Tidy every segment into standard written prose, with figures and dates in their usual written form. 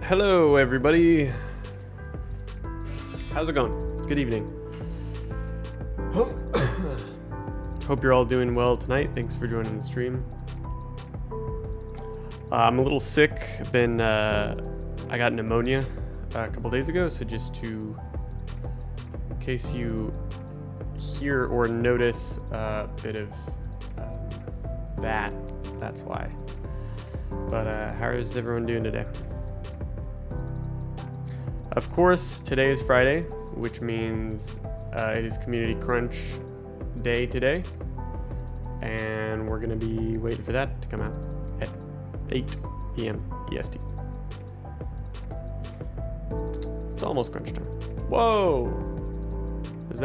Hello everybody. How's it going? Good evening. Hope you're all doing well tonight. Thanks for joining the stream. I'm a little sick. I got pneumonia a couple days ago, so just in case you hear or notice a bit of that's why. But how is everyone doing today? Of course, today is Friday, which means it is Community Crunch Day today, and we're gonna be waiting for that to come out at 8 p.m. EST. It's almost crunch time. Whoa! Was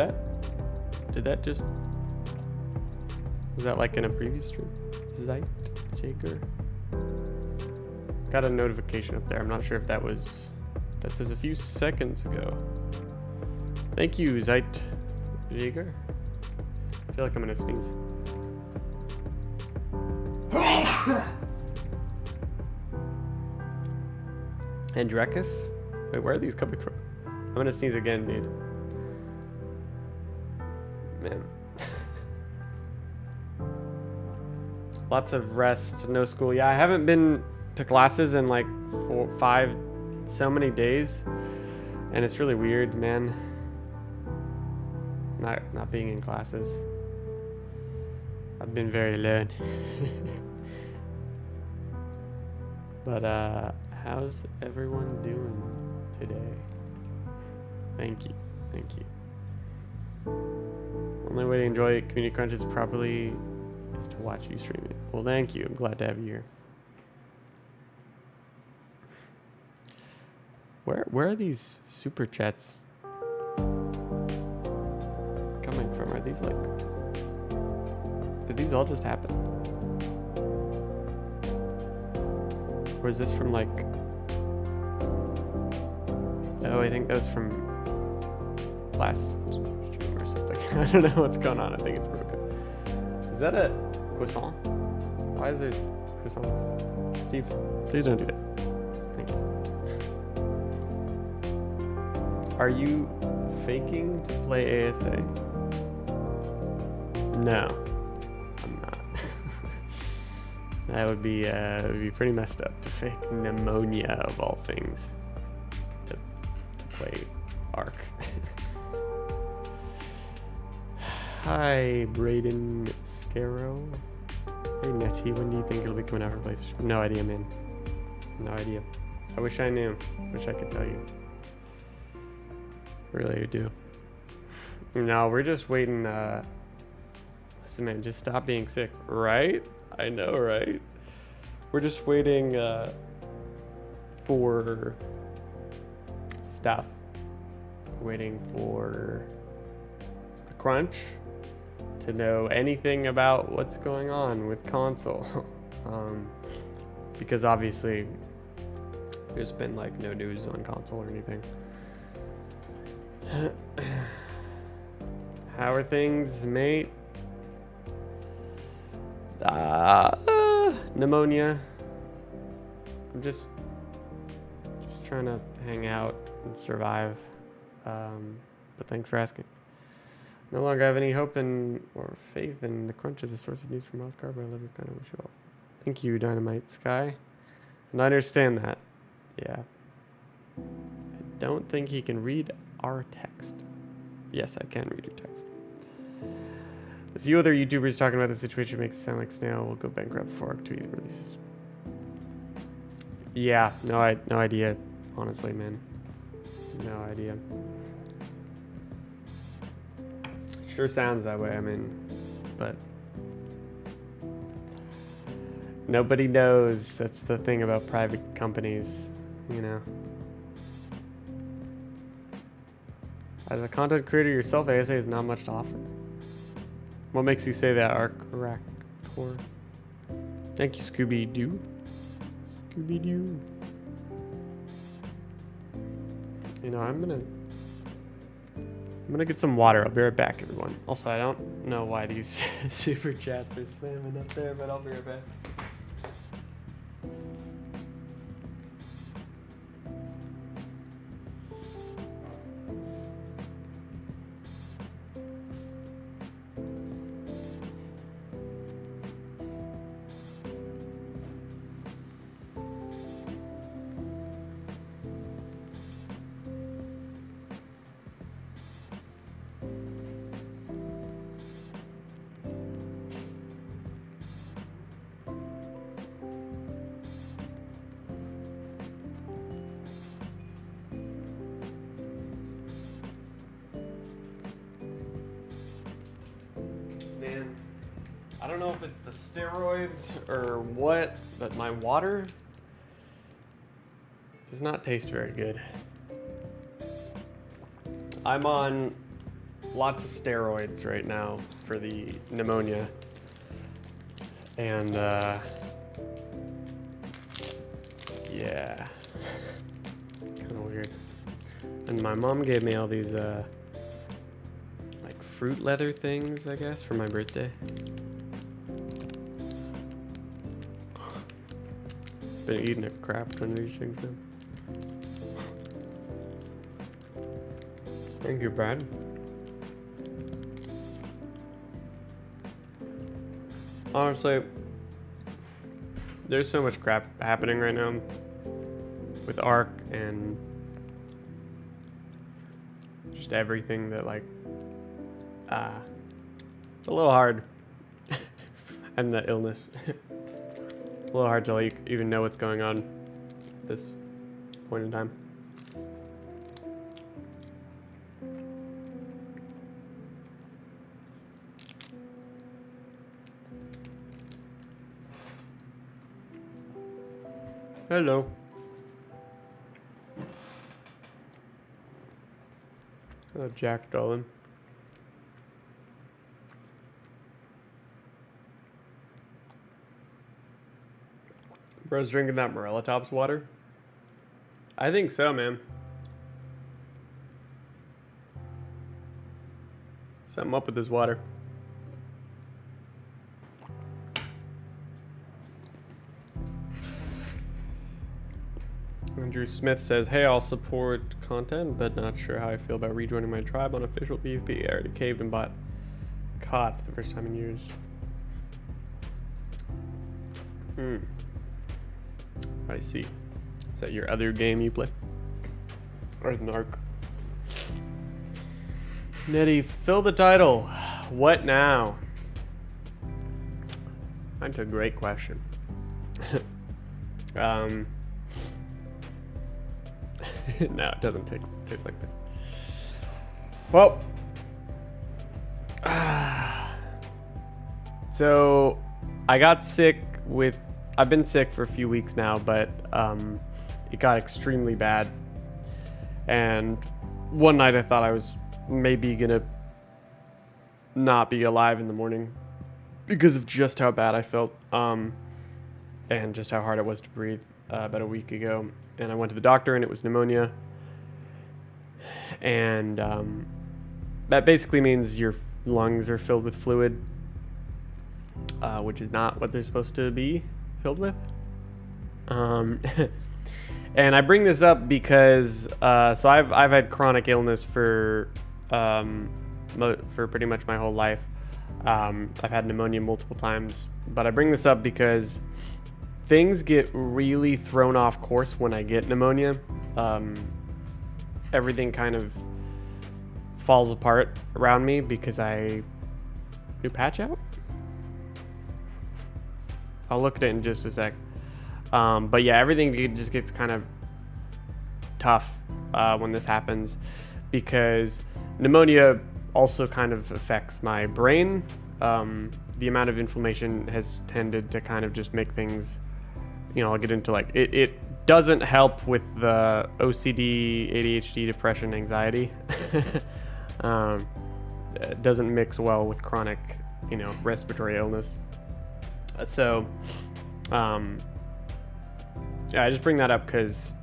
that like in a previous stream? Zeit Jager? Got a notification up there. I'm not sure if that says a few seconds ago. Thank you, Zeit Jager. I feel like I'm gonna sneeze. Andrekis? Wait, where are these coming from? I'm gonna sneeze again, dude. Man. Lots of rest, no school. Yeah, I haven't been to classes in like 5 so many days, and it's really weird, man. Not being in classes. I've been very alone. But how's everyone doing today? Thank you. Only way to enjoy Community Crunches properly is to watch you stream it. Well, thank you. I'm glad to have you here. Where are these super chats coming from? Are these like... Did these all just happen? Or is this from like... Oh, I think that was from last stream or something. I don't know what's going on. I think it's broken. Is that a croissant? Why is there croissants? Steve, please don't do that. Thank you. Are you faking to play ASA? No, I'm not. That would be pretty messed up to fake pneumonia of all things to play ARK. Hi, Braden Scarrow. Hey, Nettie, when do you think it'll be coming out for PlayStation? No idea, man. No idea. I wish I knew. Wish I could tell you. Really, I do. No, we're just waiting. Listen, man, just stop being sick, right? I know, right? We're just waiting for stuff. Waiting for the crunch to know anything about what's going on with console. Because obviously there's been like no news on console or anything. How are things, mate? Pneumonia. I'm just trying to hang out and survive. But thanks for asking. No longer have any hope in or faith in the crunch as a source of news for most carb. I love you, kind of wish you all. Thank you, Dynamite Sky. And I understand that. Yeah. I don't think he can read our text. Yes, I can read your text. A few other YouTubers talking about the situation makes it sound like Snail will go bankrupt before ARK 2 releases. Yeah, no idea. Honestly, man. No idea. Sure sounds that way, I mean, but nobody knows. That's the thing about private companies, you know. As a content creator yourself, ASA is not much to offer. What makes you say that, ARK Raptor? Thank you, Scooby-Doo. Scooby-Doo. You know, I'm gonna get some water. I'll be right back, everyone. Also, I don't know why these super chats are spamming up there, but I'll be right back. I don't know if it's the steroids or what, but my water does not taste very good. I'm on lots of steroids right now for the pneumonia. And yeah, kind of weird. And my mom gave me all these like fruit leather things, I guess, for my birthday. Been eating a crap ton of these things now. Thank you, Brad. Honestly, there's so much crap happening right now with ARK and just everything that, like, it's a little hard. And the illness. It's a little hard to, like, even know what's going on at this point in time. Hello. Hello, Jack Dolan. Bro's drinking that Morella Tops water? I think so, man. Something up with this water. Andrew Smith says, hey, I'll support content, but not sure how I feel about rejoining my tribe on official PvP. I already caved and bought COD for the first time in years. I see. Is that your other game you play? Or an ARK? Nettie, fill the title. What now? That's a great question. No, it doesn't taste like that. Well, so I got sick with, I've been sick for a few weeks now, but it got extremely bad. And one night I thought I was maybe gonna not be alive in the morning because of just how bad I felt and just how hard it was to breathe about a week ago. And I went to the doctor and it was pneumonia. And that basically means your lungs are filled with fluid, which is not what they're supposed to be filled with. And I bring this up because so I've had chronic illness for pretty much my whole life. I've had pneumonia multiple times, but I bring this up because things get really thrown off course when I get pneumonia. Everything kind of falls apart around me because I do patch out. I'll look at it in just a sec. But yeah, everything just gets kind of tough when this happens because pneumonia also kind of affects my brain. The amount of inflammation has tended to kind of just make things, you know, I'll get into like, it doesn't help with the OCD, ADHD, depression, anxiety. It doesn't mix well with chronic, you know, respiratory illness. So, yeah, I just bring that up because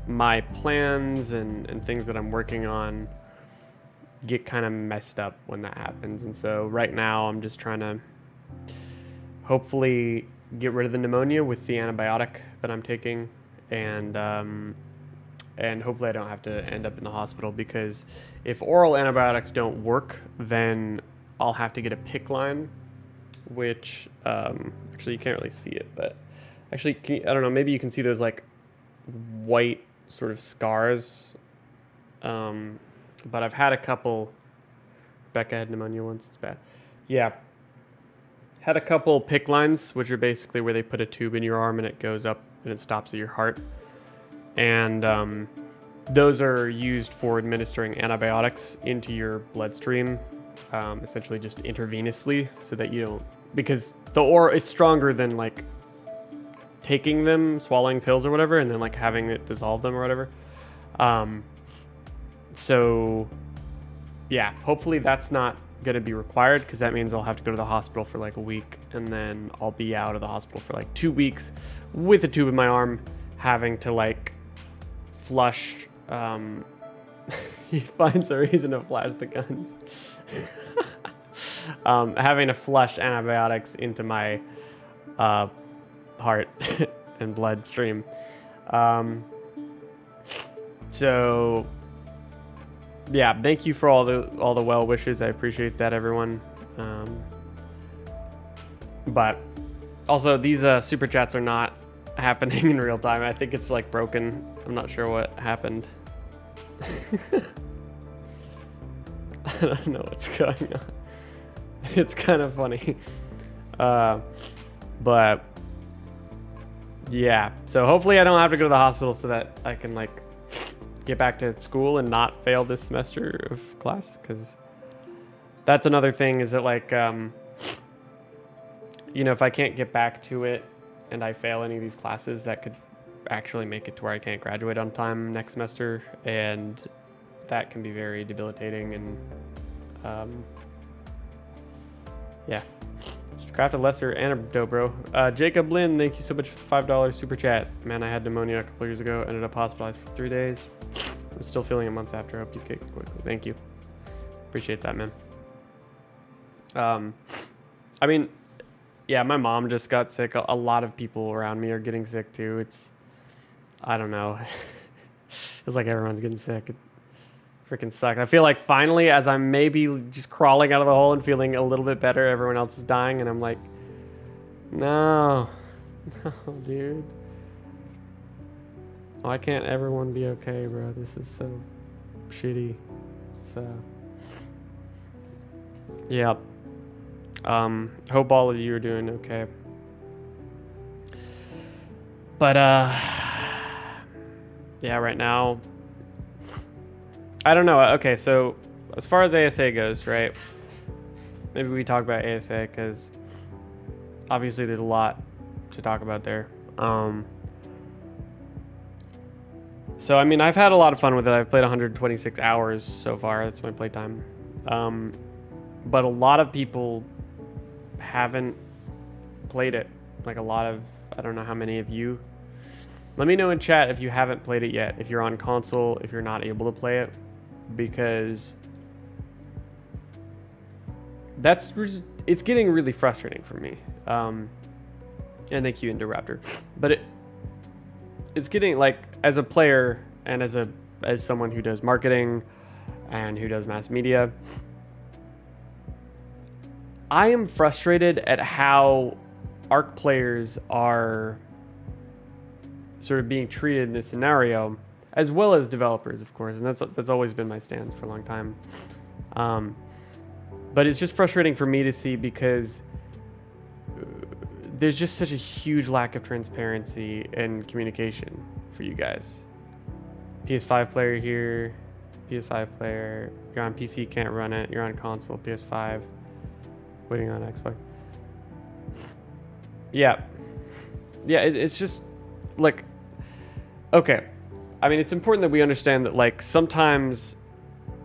my plans and things that I'm working on get kind of messed up when that happens. And so right now I'm just trying to hopefully get rid of the pneumonia with the antibiotic that I'm taking, and hopefully I don't have to end up in the hospital, because if oral antibiotics don't work, then I'll have to get a PICC line, which actually you can't really see it, but actually I don't know, maybe you can see those like white sort of scars, but I've had a couple. Becca had pneumonia once. It's bad. Yeah. Had a couple PICC lines, which are basically where they put a tube in your arm and it goes up and it stops at your heart. And those are used for administering antibiotics into your bloodstream essentially just intravenously, so that you don't, because the ore, it's stronger than like taking them, swallowing pills or whatever, and then like having it dissolve them or whatever. So yeah, hopefully that's not going to be required, because that means I'll have to go to the hospital for like a week, and then I'll be out of the hospital for like 2 weeks with a tube in my arm, having to like flush. He finds a reason to flash the guns. Having to flush antibiotics into my heart and bloodstream. So yeah, thank you for all the well wishes. I appreciate that, everyone. But also, these super chats are not happening in real time. I think it's like broken. I'm not sure what happened. I don't know what's going on. It's kind of funny. But yeah, so hopefully I don't have to go to the hospital, so that I can like get back to school and not fail this semester of class, because that's another thing, is that like you know, if I can't get back to it and I fail any of these classes, that could actually make it to where I can't graduate on time next semester, and that can be very debilitating. And yeah, just craft a lesser antidote, bro. Jacob Lynn, thank you so much for $5 super chat. Man, I had pneumonia a couple years ago, ended up hospitalized for 3 days. I'm still feeling it months after. Hope you get quickly. Thank you, appreciate that, man. I mean, yeah, my mom just got sick. A lot of people around me are getting sick too. It's, I don't know. It's like everyone's getting sick. It freaking sucks. I feel like finally, as I'm maybe just crawling out of the hole and feeling a little bit better, everyone else is dying, and I'm like, no, no, dude. Why can't everyone be okay, bro? This is so shitty. So, yeah. Hope all of you are doing okay. But yeah, right now, I don't know. Okay, so as far as ASA goes, right? Maybe we talk about ASA, because obviously there's a lot to talk about there. So I mean, I've had a lot of fun with it. I've played 126 hours so far. That's my playtime. But a lot of people haven't played it. Like a lot of, I don't know how many of you. Let me know in chat if you haven't played it yet, if you're on console, if you're not able to play it, because that's just, it's getting really frustrating for me. And thank you, Indoraptor. But it's getting, like, as a player and as someone who does marketing and who does mass media, I am frustrated at how ARK players are sort of being treated in this scenario, as well as developers, of course, and that's always been my stance for a long time. But it's just frustrating for me to see, because there's just such a huge lack of transparency and communication for you guys. PS5 player here, PS5 player, you're on PC, can't run it, you're on console, PS5, waiting on Xbox. Yeah, it's just like, okay, I mean, it's important that we understand that, like, sometimes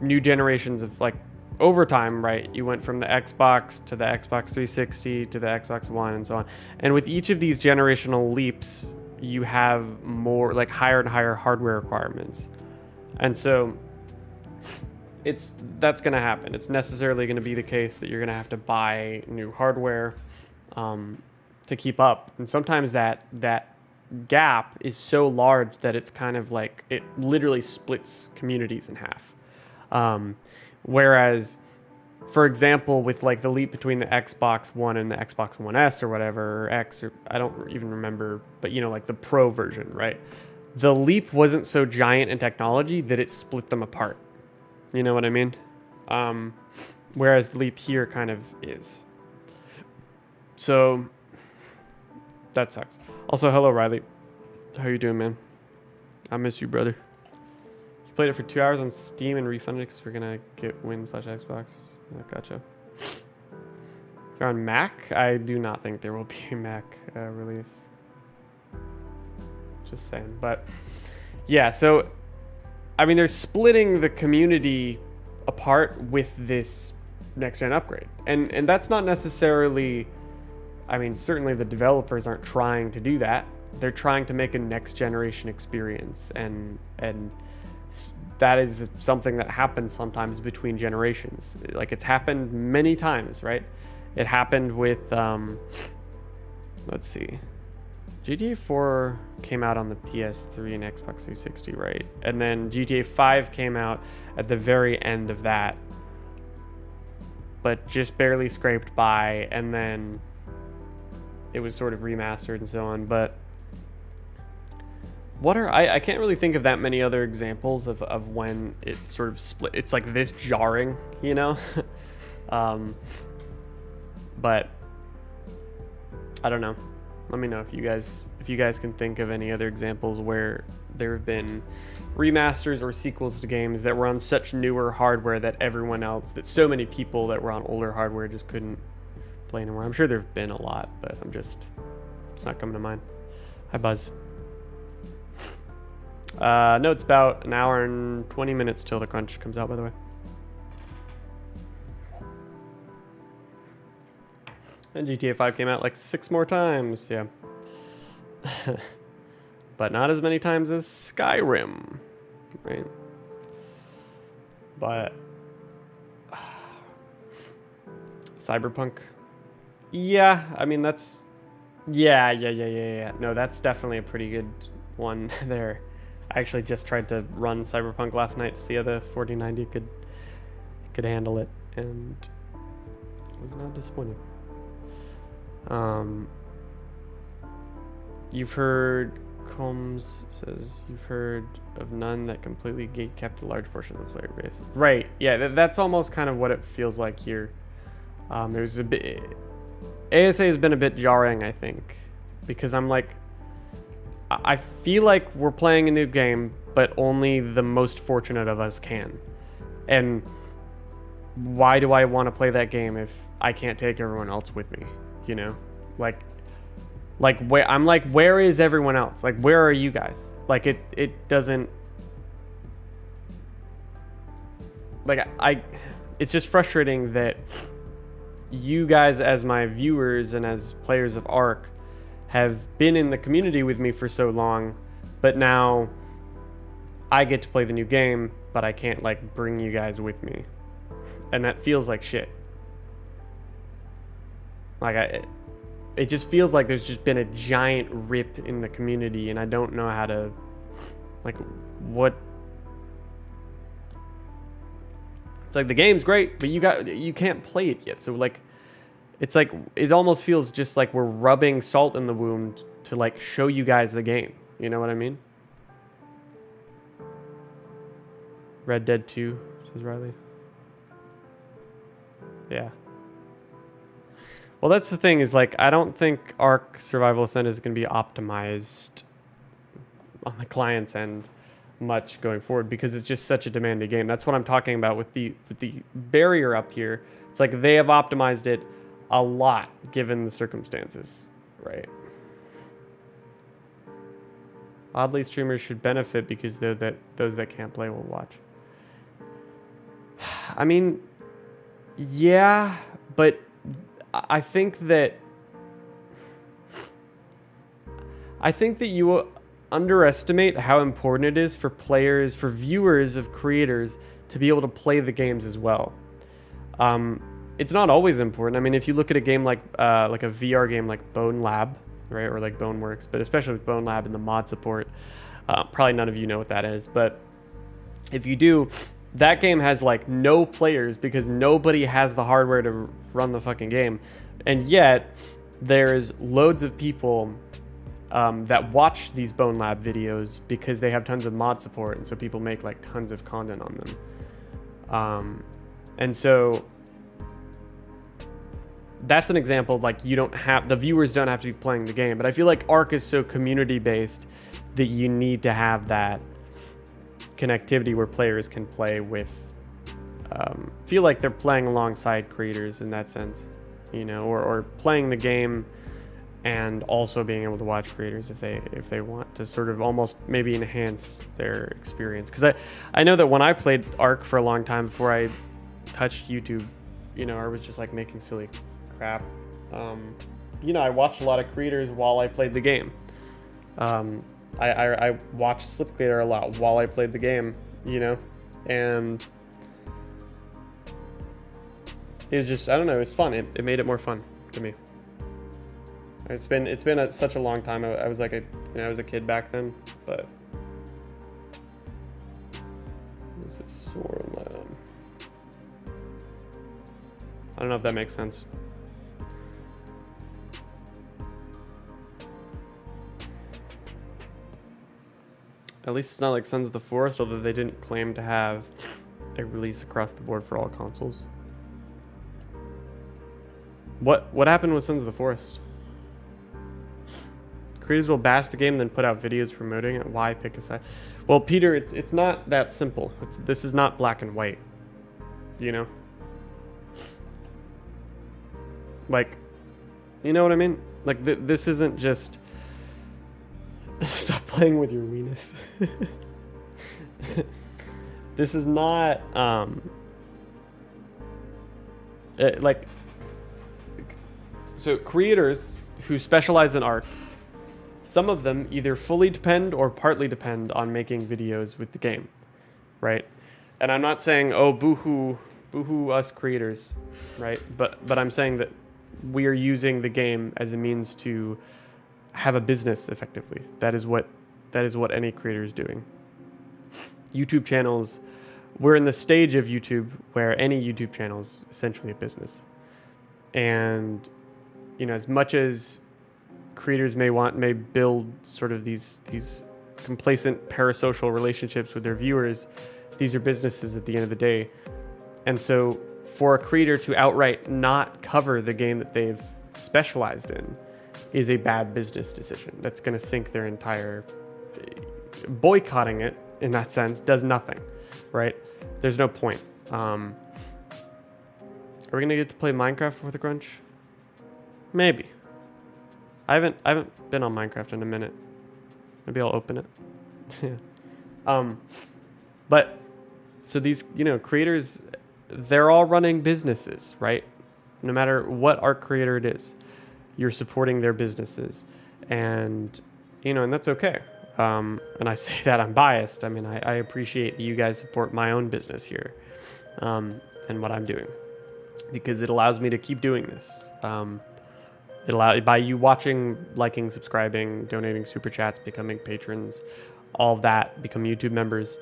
new generations of, like, over time, right, you went from the Xbox to the Xbox 360 to the Xbox One and so on, and with each of these generational leaps you have more, like, higher and higher hardware requirements, and so that's going to happen. It's necessarily going to be the case that you're going to have to buy new hardware to keep up, and sometimes that gap is so large that it's kind of like it literally splits communities in half. Whereas, for example, with like the leap between the Xbox One and the Xbox One S or whatever, or X, or I don't even remember, but you know, like the Pro version, right? The leap wasn't so giant in technology that it split them apart. You know what I mean? Whereas the leap here kind of is. So that sucks. Also, hello, Riley. How you doing, man? I miss you, brother. You played it for 2 hours on Steam and refunded because we're gonna get Win/Xbox. Gotcha. You're on Mac? I do not think there will be a Mac release. Just saying. But yeah, so I mean, they're splitting the community apart with this next gen upgrade, and that's not necessarily. I mean, certainly the developers aren't trying to do that. They're trying to make a next generation experience, and that is something that happens sometimes between generations. Like, it's happened many times, right? It happened with, let's see, GTA 4 came out on the PS3 and Xbox 360, right? And then GTA 5 came out at the very end of that, but just barely scraped by, and then it was sort of remastered and so on. But what are I can't really think of that many other examples of when it sort of split. It's like this jarring, you know. But I don't know. Let me know if you guys can think of any other examples where there have been remasters or sequels to games that were on such newer hardware that everyone else, that so many people that were on older hardware just couldn't play anymore. I'm sure there've been a lot, but it's not coming to mind. Hi, Buzz. No, it's about an hour and 20 minutes till the crunch comes out, by the way. And GTA 5 came out like 6 more times, yeah. But not as many times as Skyrim, right? But Cyberpunk, yeah, I mean, that's, yeah. No, that's definitely a pretty good one there. I actually just tried to run Cyberpunk last night to see how the 4090 could handle it, and was not disappointed. You've heard, Combs says, you've heard of none that completely gate-kept a large portion of the player base. Right, yeah, that's almost kind of what it feels like here. It was a bit, ASA has been a bit jarring, I think, because I'm like, I feel like we're playing a new game, but only the most fortunate of us can. And why do I want to play that game if I can't take everyone else with me? You know, like where I'm like, where is everyone else? Like, where are you guys? Like, it doesn't, like, it's just frustrating that you guys, as my viewers and as players of ARK, have been in the community with me for so long, but now I get to play the new game, but I can't like bring you guys with me, and that feels like shit. Like, it just feels like there's just been a giant rip in the community, and I don't know how to, like, what. It's like the game's great, but you can't play it yet. So like, it's like, it almost feels just like we're rubbing salt in the wound to like show you guys the game. You know what I mean? Red Dead 2, says Riley. Yeah. Well, that's the thing, is like, I don't think ARK Survival Ascended is going to be optimized on the client's end much going forward, because it's just such a demanding game. That's what I'm talking about with the barrier up here. It's like they have optimized it a lot given the circumstances, right? Oddly, streamers should benefit because those that can't play will watch. I mean, yeah, but I think that you underestimate how important it is for players, for viewers of creators, to be able to play the games as well. It's not always important. I mean, if you look at a game like a VR game like Bone Lab, right, or like Boneworks, but especially with Bone Lab and the mod support, probably none of you know what that is, but if you do, that game has like no players because nobody has the hardware to run the fucking game, and yet there's loads of people that watch these Bone Lab videos because they have tons of mod support, and so people make like tons of content on them. And so that's an example of like, the viewers don't have to be playing the game, but I feel like ARK is so community based that you need to have that connectivity where players can play with feel like they're playing alongside creators in that sense, you know, or playing the game and also being able to watch creators if they want to sort of almost maybe enhance their experience. Because I know that when I played ARK for a long time before I touched YouTube, you know, I was just like making silly crap. You know, I watched a lot of creators while I played the game. I watched Slip Creator a lot while I played the game, you know, and it was just, I don't know, it was fun. It made it more fun to me. It's been such a long time. I was like I was a kid back then, but what is this sore on my arm? I don't know if that makes sense. At least it's not like Sons of the Forest, although they didn't claim to have a release across the board for all consoles. What happened with Sons of the Forest? Creators will bash the game, then put out videos promoting it. Why pick a side? Well, Peter, it's not that simple. This is not black and white, you know? Like, you know what I mean? Like, this isn't just... Stop playing with your weenus. This is not, like... So, creators who specialize in ARK, some of them either fully depend or partly depend on making videos with the game, right? And I'm not saying, oh, boo-hoo us creators, right? But I'm saying that we are using the game as a means to have a business effectively. That is what any creator is doing. YouTube channels, we're in the stage of YouTube where any YouTube channel is essentially a business. And, you know, as much as creators may build sort of these complacent parasocial relationships with their viewers, these are businesses at the end of the day. And so for a creator to outright not cover the game that they've specialized in is a bad business decision. That's going to sink their entire... Boycotting it, in that sense, does nothing, right? There's no point. Are we going to get to play Minecraft before the crunch? Maybe. I haven't been on Minecraft in a minute. Maybe I'll open it. Yeah. But so these, you know, creators, they're all running businesses, right? No matter what art creator it is, you're supporting their businesses, and you know, and that's okay. And I say that I'm biased. I mean, I appreciate that you guys support my own business here, and what I'm doing, because it allows me to keep doing this. By you watching, liking, subscribing, donating super chats, becoming patrons, all of that, become YouTube members.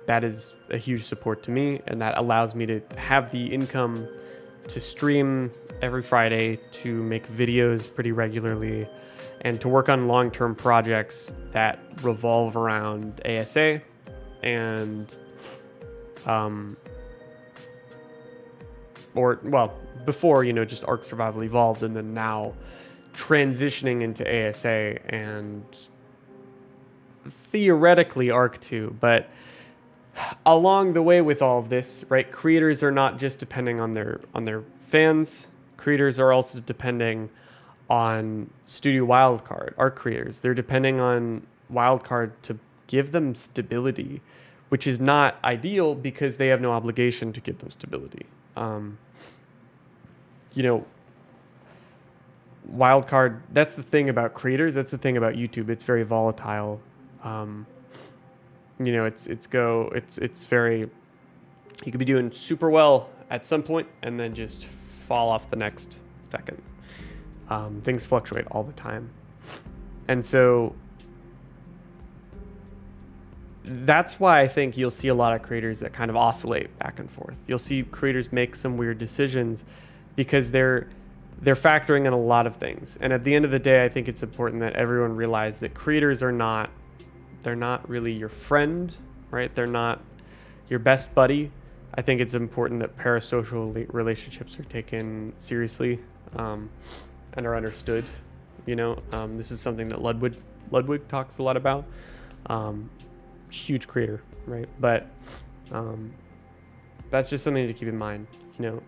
That is a huge support to me, and that allows me to have the income to stream every Friday, to make videos pretty regularly, and to work on long-term projects that revolve around ASA and before, you know, just ARK Survival Evolved, and then now transitioning into ASA and theoretically ARK 2. But along the way with all of this, right, creators are not just depending on their fans. Creators are also depending on Studio Wildcard, ARK creators. They're depending on Wildcard to give them stability, which is not ideal because they have no obligation to give them stability. You know, Wildcard, that's the thing about creators, that's the thing about YouTube. It's very volatile. You know, it's very, you could be doing super well at some point and then just fall off the next second. Things fluctuate all the time. And so that's why I think you'll see a lot of creators that kind of oscillate back and forth. You'll see creators make some weird decisions because they're factoring in a lot of things. And at the end of the day, I think it's important that everyone realize that creators are not, they're not really your friend, right? They're not your best buddy. I think it's important that parasocial relationships are taken seriously and are understood. You know, this is something that Ludwig talks a lot about. Huge creator, right? But that's just something to keep in mind. You know,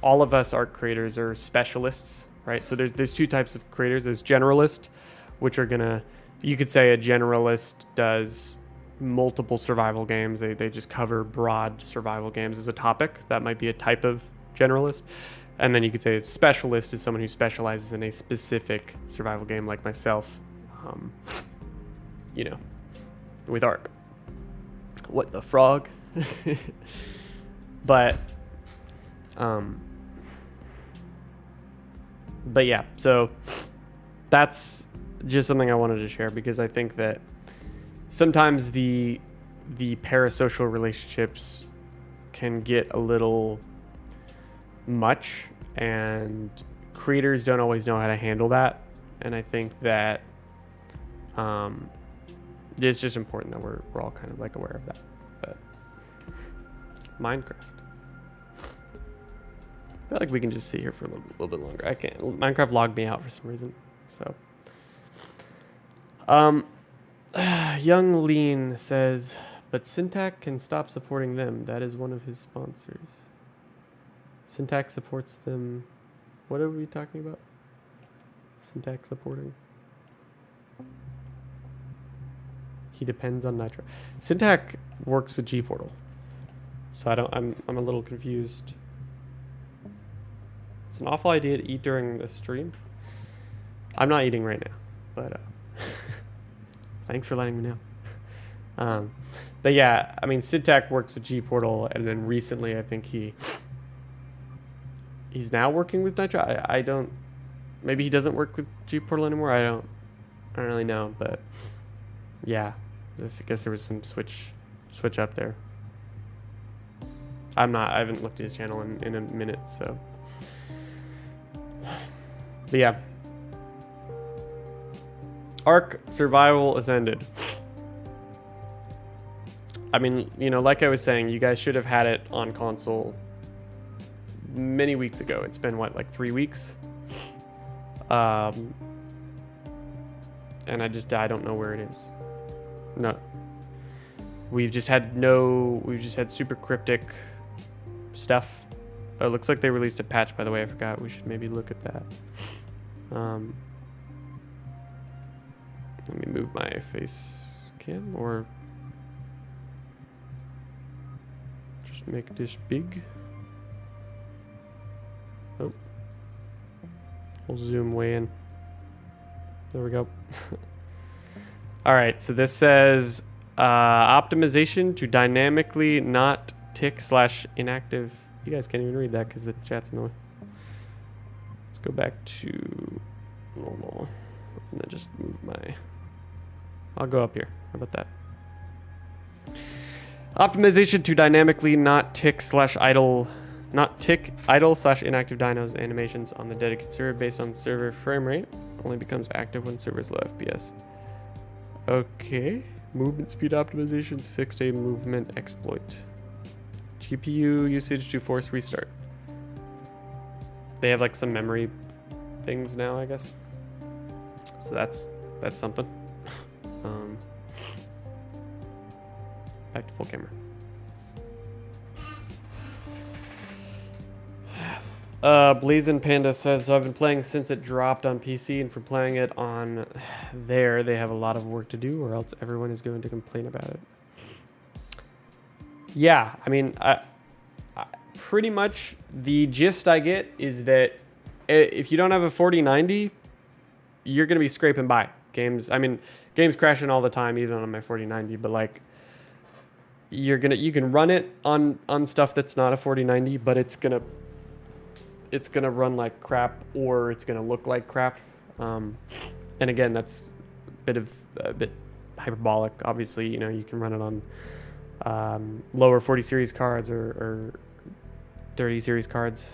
all of us ARK creators are specialists, right? So there's two types of creators. There's generalist, which are gonna, you could say a generalist does multiple survival games. They just cover broad survival games as a topic. That might be a type of generalist. And then you could say a specialist is someone who specializes in a specific survival game, like myself, you know, with ARK. What the frog? But yeah, so that's just something I wanted to share, because I think that sometimes the parasocial relationships can get a little much, and creators don't always know how to handle that. And I think that it's just important that we're all kind of like aware of that. But Minecraft, I feel like we can just sit here for a little bit longer. I can't. Minecraft logged me out for some reason. So Young Lean says, but Syntac can stop supporting them. That is one of his sponsors. Syntac supports them. What are we talking about? Syntac supporting. He depends on Nitro. Syntac works with Gportal. So I'm a little confused. It's an awful idea to eat during the stream. I'm not eating right now, but thanks for letting me know. But yeah, I mean, Syntac works with Gportal, and then recently I think he's now working with Nitro. I don't, maybe he doesn't work with Gportal anymore. I don't really know, but yeah, I guess there was some switch up there. I haven't looked at his channel in a minute, so. But yeah. ARK Survival Ascended. I mean, you know, like I was saying, you guys should have had it on console many weeks ago. It's been what, like 3 weeks? And I don't know where it is. No. We've just had super cryptic stuff. Oh, it looks like they released a patch, by the way. I forgot. We should maybe look at that. Let me move my face cam, or just make this big. Oh, we'll zoom way in. There we go. All right, so this says optimization to dynamically not tick/inactive. You guys can't even read that because the chat's in the way. Let's go back to normal and then just move my. I'll go up here. How about that? Optimization to dynamically not tick/idle, idle/inactive dynos animations on the dedicated server based on server frame rate. Only becomes active when server's low FPS. Okay. Movement speed optimizations fixed a movement exploit. GPU usage to force restart. They have like some memory things now, I guess. So that's something. Back to full camera. Blazin' Panda says, so I've been playing since it dropped on PC, and for playing it on there, they have a lot of work to do, or else everyone is going to complain about it. Yeah, I mean, I pretty much the gist I get is that if you don't have a 4090, you're going to be scraping by. Games crashing all the time, even on my 4090, but like, you can run it on stuff that's not a 4090, but it's gonna run like crap, or it's gonna look like crap. And again, that's a bit hyperbolic. Obviously, you know, you can run it on lower 40 series cards or 30 series cards.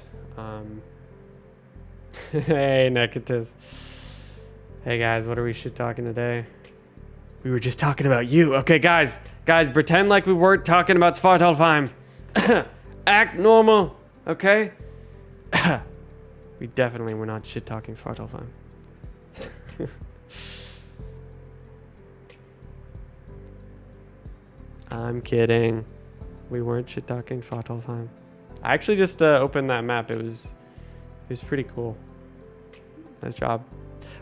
Hey, Nekatis. Hey guys, what are we shit talking today? We were just talking about you. Okay, guys, pretend like we weren't talking about Svartalfheim. Act normal, okay? We definitely were not shit talking Svartalfheim. I'm kidding. We weren't shit talking for the whole time. I actually just opened that map. It was pretty cool. Nice job.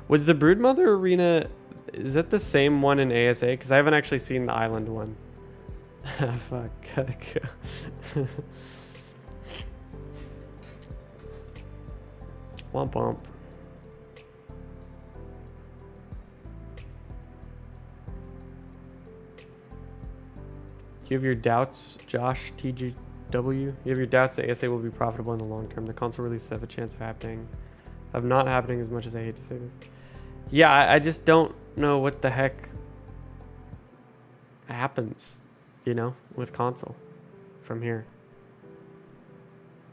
Was the Broodmother Arena, is that the same one in ASA? Because I haven't actually seen the island one. Fuck. Womp womp. You have your doubts, Josh TGW? You have your doubts that ASA will be profitable in the long term. The console releases have a chance of not happening, as much as I hate to say this. Yeah, I just don't know what the heck happens, you know, with console from here.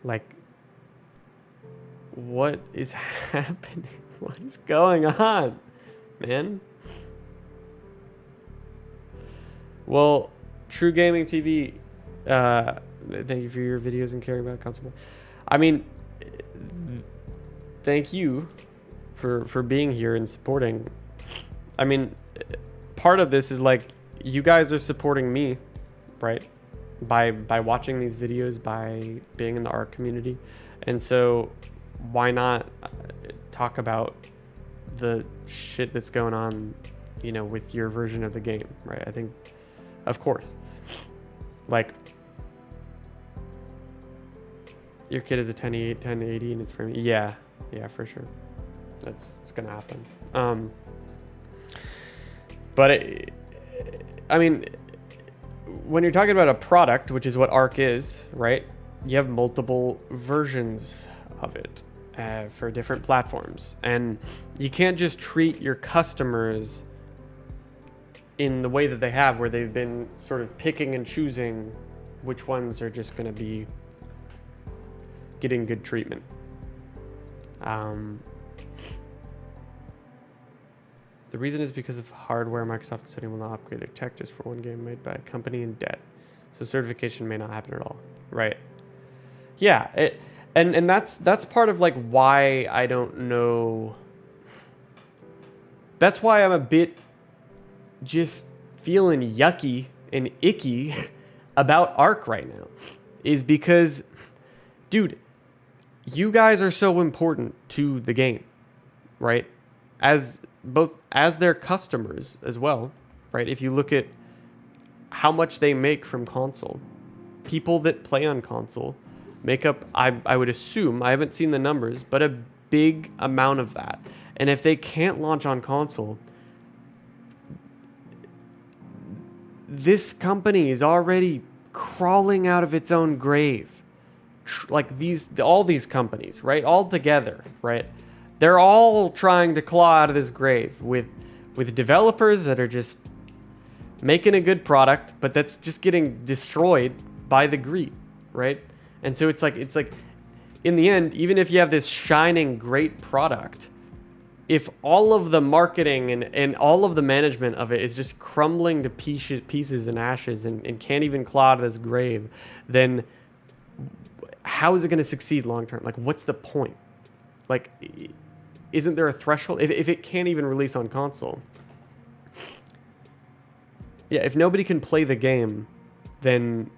Like, what is happening? What is going on, man? Well, True Gaming TV, thank you for your videos and caring about console. I mean, thank you for being here and supporting. I mean, part of this is like, you guys are supporting me, right? By watching these videos, by being in the ARK community. And so why not talk about the shit that's going on, you know, with your version of the game, right? I think, of course, like, your kid is a 1080 and it's for me. Yeah, for sure. It's gonna happen. But I mean, when you're talking about a product, which is what ARK is, right? You have multiple versions of it for different platforms, and you can't just treat your customers in the way that they have, where they've been sort of picking and choosing which ones are just going to be getting good treatment. The reason is because of hardware. Microsoft and Sony will not upgrade their tech just for one game made by a company in debt, so certification may not happen at all. Right? Yeah. And that's part of like why I don't know. That's why I'm a bit just feeling yucky and icky about ARK right now, is because, dude, you guys are so important to the game, right? As their customers as well, right? If you look at how much they make from console, people that play on console make up, I would assume, I haven't seen the numbers, but a big amount of that. And if they can't launch on console, this company is already crawling out of its own grave. Like all these companies, right? All together, right? They're all trying to claw out of this grave with developers that are just making a good product, but that's just getting destroyed by the greed, right? And so it's like in the end, even if you have this shining great product, if all of the marketing and all of the management of it is just crumbling to pieces and ashes and can't even claw out of this grave, then how is it going to succeed long term? Like, what's the point? Like, isn't there a threshold? If it can't even release on console, yeah, if nobody can play the game, then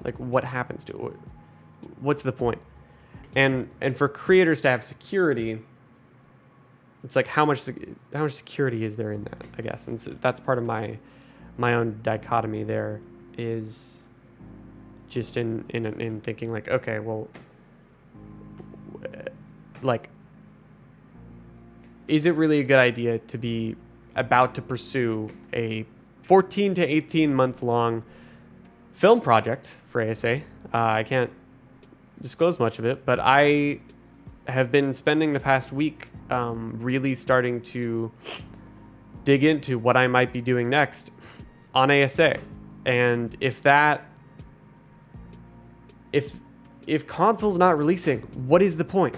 like, what happens to it? What's the point? And for creators to have security, it's like, how much security is there in that, I guess? And so that's part of my own dichotomy there, is just in thinking like, okay, well, like, is it really a good idea to be about to pursue a 14 to 18 month long film project for ASA? I can't disclose much of it, but I have been spending the past week really starting to dig into what I might be doing next on ASA. And if console's not releasing, what is the point?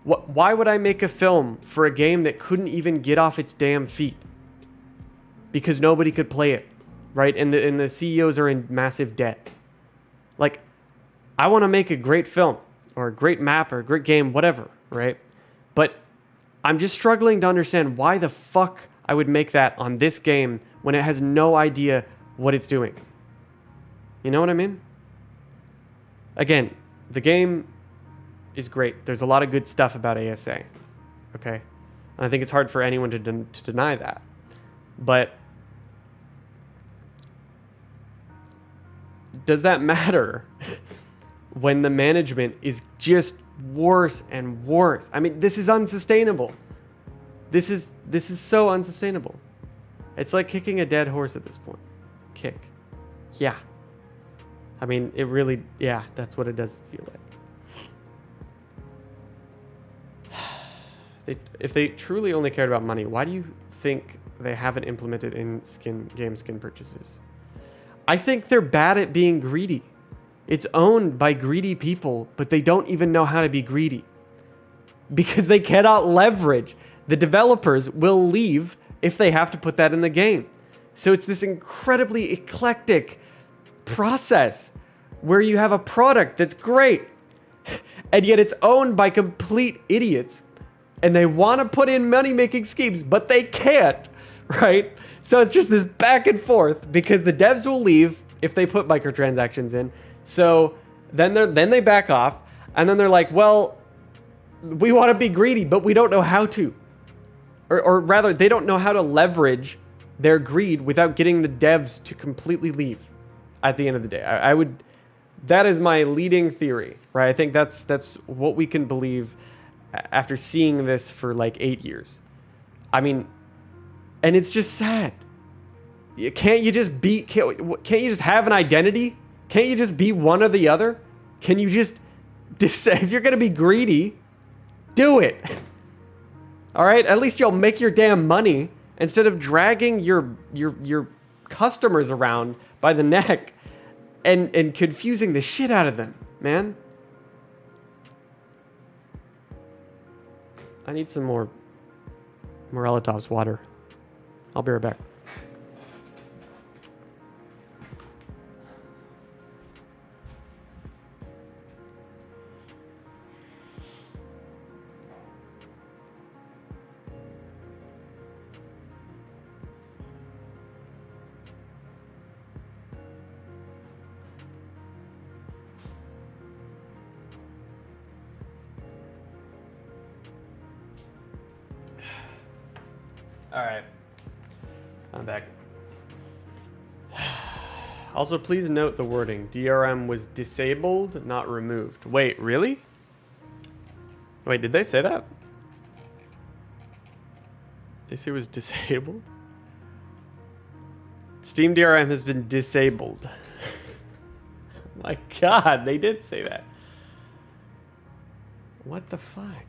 Why would I make a film for a game that couldn't even get off its damn feet? Because nobody could play it, right? And the CEOs are in massive debt. Like, I want to make a great film or a great map or a great game, whatever, right? But I'm just struggling to understand why the fuck I would make that on this game when it has no idea what it's doing. You know what I mean? Again, the game is great. There's a lot of good stuff about ASA. Okay? And I think it's hard for anyone to deny that. But does that matter when the management is just worse and worse? I mean, this is unsustainable. This is so unsustainable. It's like kicking a dead horse at this point. Kick. Yeah. I mean, it really, yeah, that's what it does feel like. If they truly only cared about money, why do you think they haven't implemented in game skin purchases? I think they're bad at being greedy. It's owned by greedy people, but they don't even know how to be greedy because they cannot leverage. The developers will leave if they have to put that in the game. So it's this incredibly eclectic process where you have a product that's great and yet it's owned by complete idiots and they want to put in money-making schemes, but they can't, right? So it's just this back and forth because the devs will leave if they put microtransactions in. So then they back off and then they're like, well, we want to be greedy, but we don't know how to. Or rather, they don't know how to leverage their greed without getting the devs to completely leave at the end of the day. I would, that is my leading theory, right? I think that's what we can believe after seeing this for like 8 years. I mean, and it's just sad. Can't you just have an identity? Can't you just be one or the other? Can you just decide if you're going to be greedy, do it. All right? At least you'll make your damn money instead of dragging your customers around by the neck and confusing the shit out of them, man. I need some more Morelatov's water. I'll be right back. All right, I'm back. Also, please note the wording. DRM was disabled, not removed. Wait, really? Wait, did they say that? They say it was disabled? Steam DRM has been disabled. My God, they did say that. What the fuck?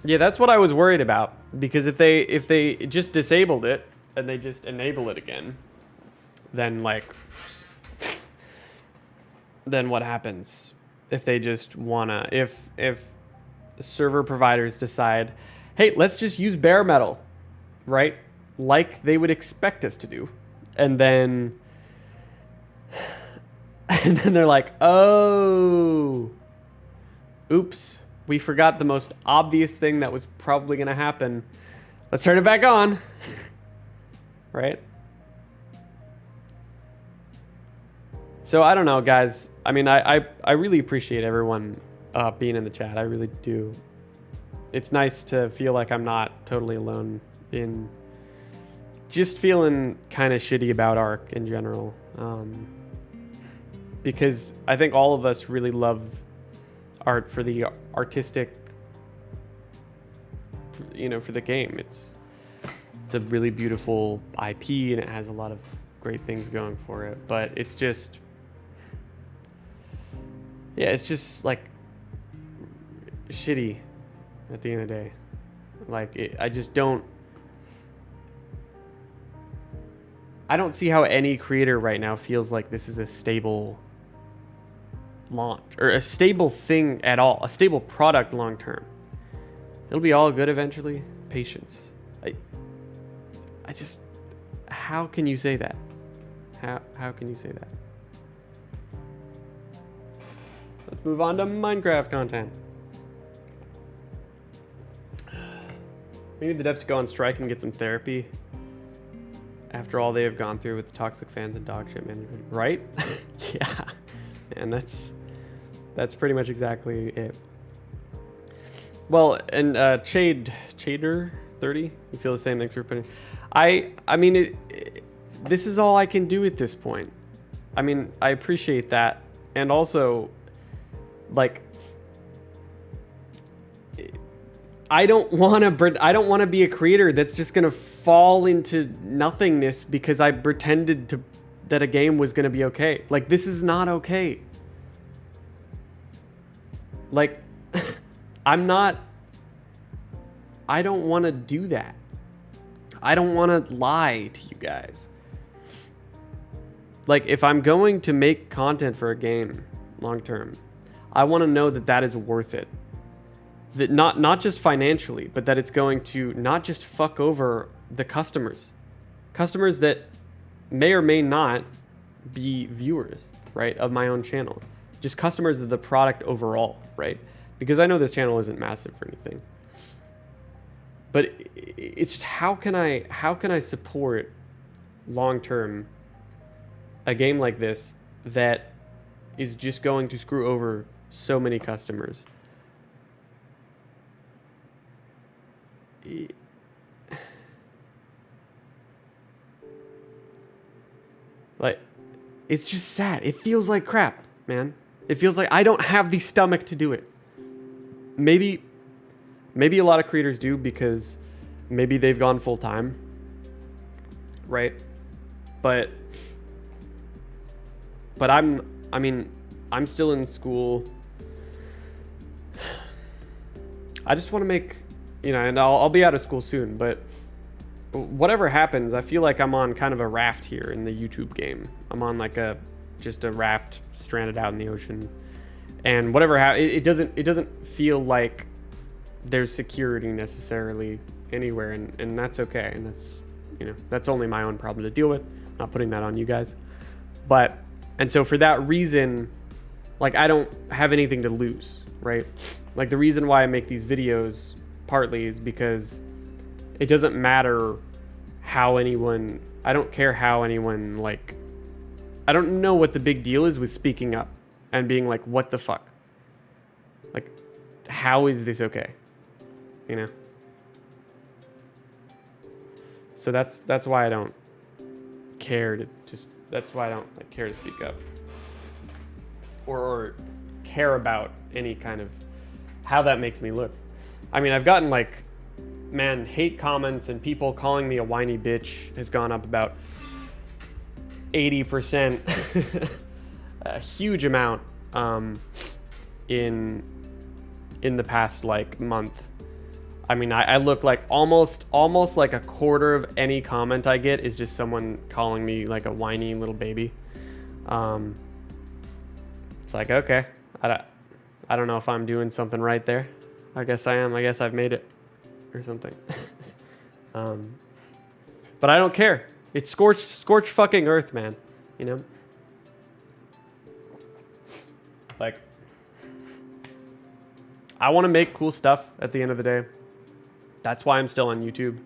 Yeah, that's what I was worried about, because if they just disabled it and they just enable it again, then then what happens? If they just wanna, if server providers decide, hey, let's just use bare metal, right? Like they would expect us to do, and then they're like, oh, oops. We forgot the most obvious thing that was probably going to happen. Let's turn it back on. Right? So I don't know, guys. I mean, I really appreciate everyone being in the chat. I really do. It's nice to feel like I'm not totally alone in just feeling kind of shitty about ARK in general. Because I think all of us really love art for the artistic, for the game. It's a really beautiful IP and it has a lot of great things going for it, but it's just, yeah, it's just like shitty at the end of the day. Like I don't see how any creator right now feels like this is a stable launch or a stable thing at all, a stable product long term. It'll be all good eventually. Patience. I just, how can you say that? How can you say that? Let's move on to Minecraft content. We need the devs to go on strike and get some therapy. After all they have gone through with toxic fans and dog shit management, right? Yeah, and that's pretty much exactly it. Well, and Chader 30, you feel the same? Thanks for putting. I mean, this is all I can do at this point. I mean, I appreciate that, and also, like, I don't want to be a creator that's just gonna fall into nothingness because I pretended that a game was gonna be okay. Like, this is not okay. Like, I don't want to do that. I don't want to lie to you guys. Like, if I'm going to make content for a game long term, I want to know that that is worth it. That not just financially, but that it's going to not just fuck over the customers that may or may not be viewers, right, of my own channel. Just customers of the product overall, right? Because I know this channel isn't massive or anything. But it's just how can I support long term a game like this that is just going to screw over so many customers? Like, it's just sad. It feels like crap, man. It feels like I don't have the stomach to do it. Maybe a lot of creators do because maybe they've gone full time, right? But I'm still in school. I just want to make, and I'll be out of school soon, but whatever happens, I feel like I'm on kind of a raft here in the YouTube game. I'm on like just a raft stranded out in the ocean, and whatever it doesn't feel like there's security necessarily anywhere, and that's okay, and that's only my own problem to deal with. I'm not putting that on you guys, and so for that reason, like, I don't have anything to lose, right? Like, the reason why I make these videos partly is because it doesn't matter how anyone, I don't care how anyone, like, I don't know what the big deal is with speaking up and being like, what the fuck? Like, how is this okay? So that's why I don't care to just, that's why I don't care to speak up or care about any kind of how that makes me look. I mean, I've gotten hate comments and people calling me a whiny bitch has gone up about 80%, a huge amount in the past month. I mean, I look like almost like a quarter of any comment I get is just someone calling me like a whiny little baby. It's like, okay, I don't know if I'm doing something right there. I guess I am. I guess I've made it or something. But I don't care. It's scorched fucking earth, man. Like, I want to make cool stuff at the end of the day. That's why I'm still on YouTube.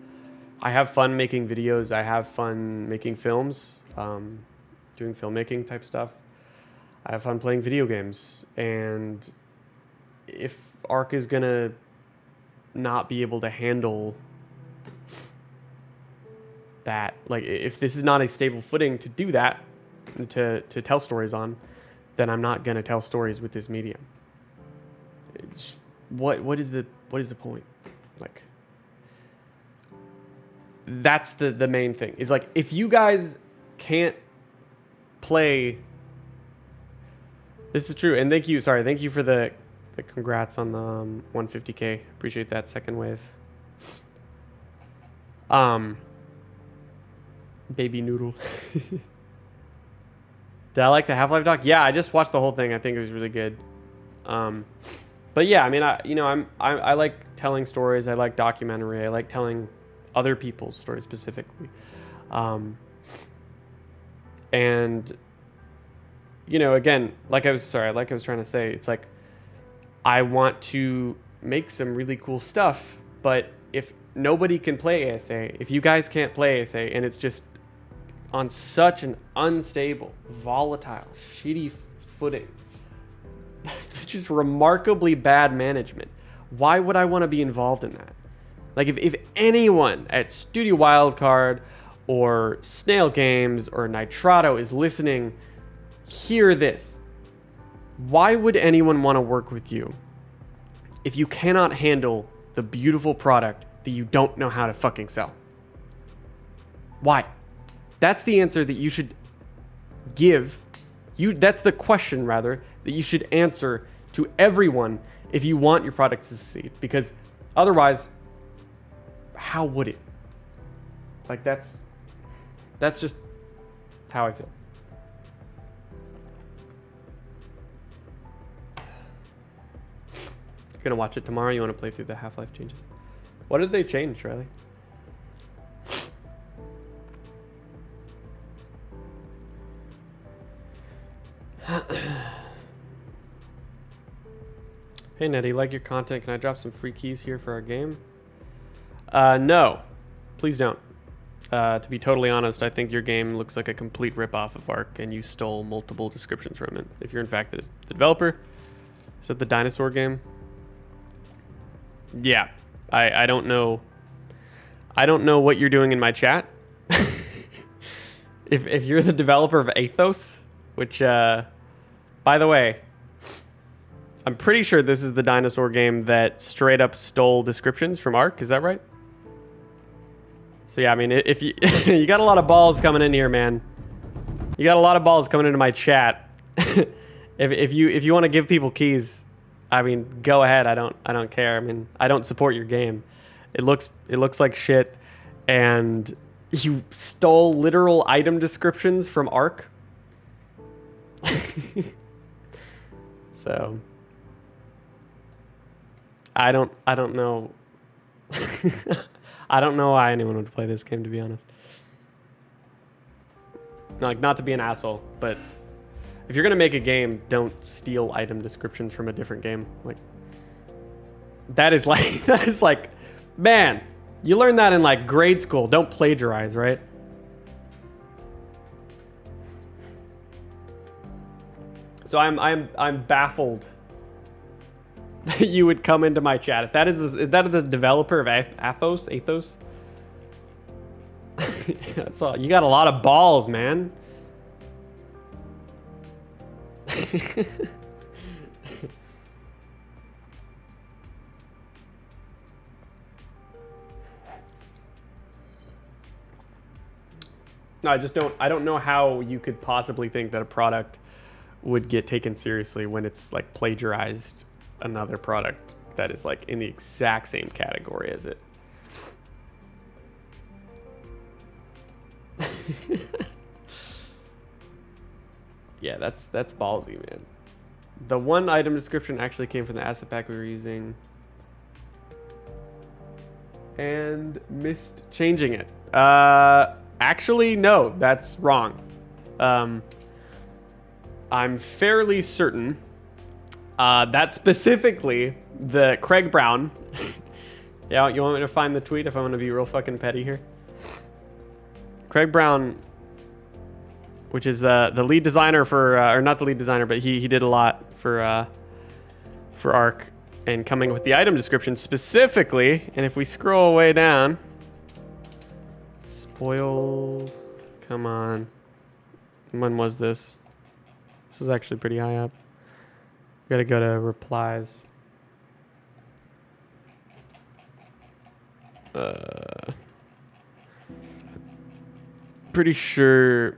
I have fun making videos. I have fun making films, doing filmmaking type stuff. I have fun playing video games. And if ARK is going to not be able to handle that, like, if this is not a stable footing to do that, to tell stories on, then I'm not going to tell stories with this medium. What is the point? Like, that's the main thing. Is like, if you guys can't play, this is true. And thank you for the congrats on the 150K. Appreciate that second wave. Baby noodle. Did I like the Half-Life doc? Yeah, I just watched the whole thing. I think it was really good. But yeah, I mean, I like telling stories. I like documentary. I like telling other people's stories specifically. And again, like I was trying to say, it's like, I want to make some really cool stuff, but if nobody can play ASA, if you guys can't play ASA and it's just on such an unstable, volatile, shitty footing. Just remarkably bad management. Why would I want to be involved in that? Like, if anyone at Studio Wildcard or Snail Games or Nitrado is listening, hear this. Why would anyone want to work with you if you cannot handle the beautiful product that you don't know how to fucking sell? Why? That's the answer that you should give. That's the question, rather, that you should answer to everyone if you want your product to succeed. Because otherwise, how would it? Like, that's just how I feel. You're gonna watch it tomorrow? You want to play through the Half-Life changes? What did they change, Riley? Hey Nettie, like your content, can I drop some free keys here for our game? No, please don't. To be totally honest, I think your game looks like a complete ripoff of ARK and you stole multiple descriptions from it. If you're in fact the developer. Is that the dinosaur game? Yeah, I don't know. I don't know what you're doing in my chat. If you're the developer of Athos, which, by the way, I'm pretty sure this is the dinosaur game that straight up stole descriptions from ARK. Is that right? So yeah, I mean, if you you got a lot of balls coming in here, man. You got a lot of balls coming into my chat. if you want to give people keys, I mean, go ahead. I don't care. I mean, I don't support your game. It looks like shit, and you stole literal item descriptions from ARK. So I don't know. I don't know why anyone would play this game, to be honest. Like, not to be an asshole, but if you're gonna make a game, don't steal item descriptions from a different game. Like, that is like, man, you learned that in like grade school. Don't plagiarize, right? So I'm baffled that you would come into my chat. If that is the developer of Athos, that's all. You got a lot of balls, man. No, I don't know how you could possibly think that a product would get taken seriously when it's like plagiarized another product that is like in the exact same category as it. Yeah, that's ballsy, man. The one item description actually came from the asset pack we were using and missed changing it. Actually, no, that's wrong. I'm fairly certain that specifically the Craig Brown. Yeah, you want me to find the tweet if I want to be real fucking petty here? Craig Brown, which is the lead designer for, or not the lead designer, but he did a lot for ARK and coming with the item description specifically. And if we scroll way down, spoiled, come on. When was this? This is actually pretty high up. Gotta go to replies. Pretty sure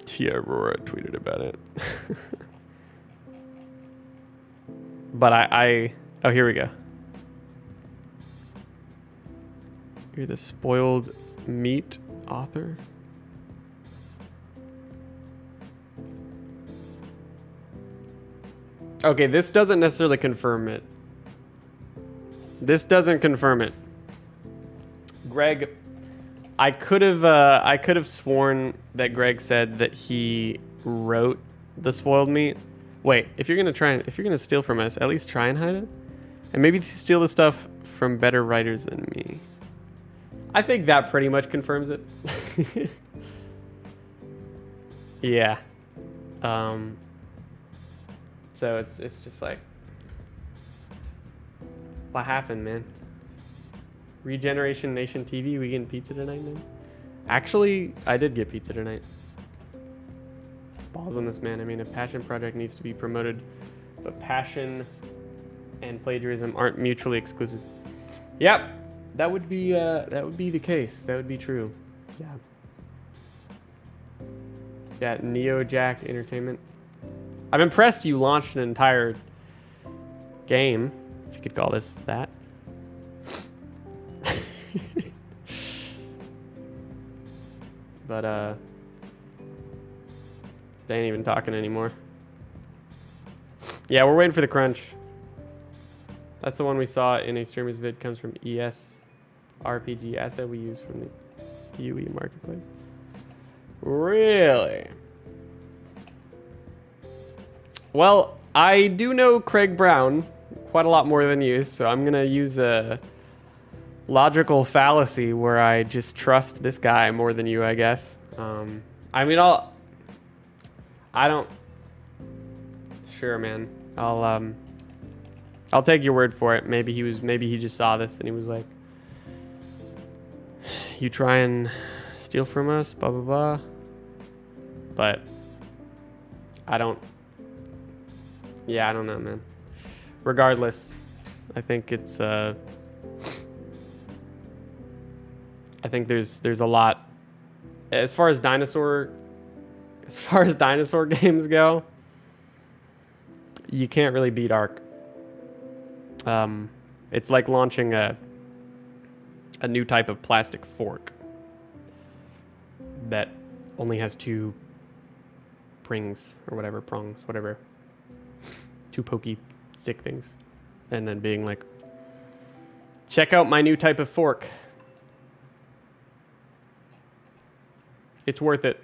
Tia Aurora tweeted about it. But oh, here we go. You're the spoiled meat author. Okay, this doesn't necessarily confirm it. This doesn't confirm it. Greg, I could have sworn that Greg said that he wrote the spoiled meat. Wait, if you're gonna steal from us, at least try and hide it, and maybe steal the stuff from better writers than me. I think that pretty much confirms it. Yeah. So it's just like, what happened, man? Regeneration Nation TV, we getting pizza tonight, man? Actually, I did get pizza tonight. Balls on this, man. I mean, a passion project needs to be promoted, but passion and plagiarism aren't mutually exclusive. Yep, that would be the case. That would be true. Yeah. Yeah, Neo Jack Entertainment. I'm impressed you launched an entire game, if you could call this that. But they ain't even talking anymore. Yeah, we're waiting for the crunch. That's the one we saw in a streamer's vid. Comes from RPG asset we use from the UE marketplace. Really? Well, I do know Craig Brown quite a lot more than you, so I'm gonna use a logical fallacy where I just trust this guy more than you, I guess. I mean, I don't. Sure, man. I'll take your word for it. Maybe he just saw this and he was like, "You try and steal from us, blah blah blah." But I don't. Yeah, I don't know, man. Regardless, I think it's I think there's a lot as far as dinosaur games go. You can't really beat ARK. It's like launching a new type of plastic fork that only has two prongs, whatever. Two pokey stick things. And then being like, check out my new type of fork. It's worth it.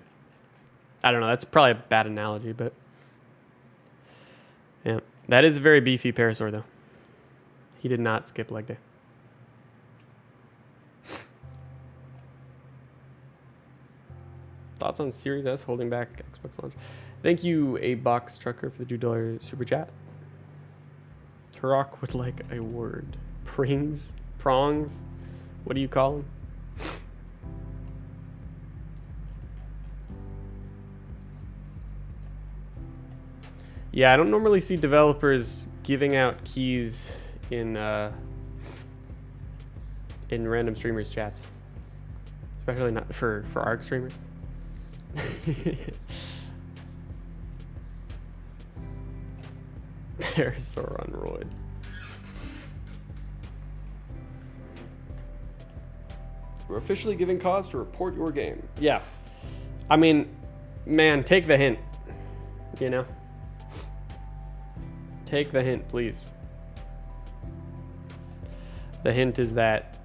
I don't know, that's probably a bad analogy, but yeah. That is a very beefy parasaur though. He did not skip leg day. Thoughts on Series S holding back Xbox launch? Thank you, a box trucker, for the $2 super chat. Turok would like a word. Prongs? What do you call them? Yeah, I don't normally see developers giving out keys in random streamers' chats, especially not for ARK streamers. Parasaur on roid. We're officially giving cause to report your game. Yeah, I mean, man, take the hint. You know. Take the hint, please. The hint is that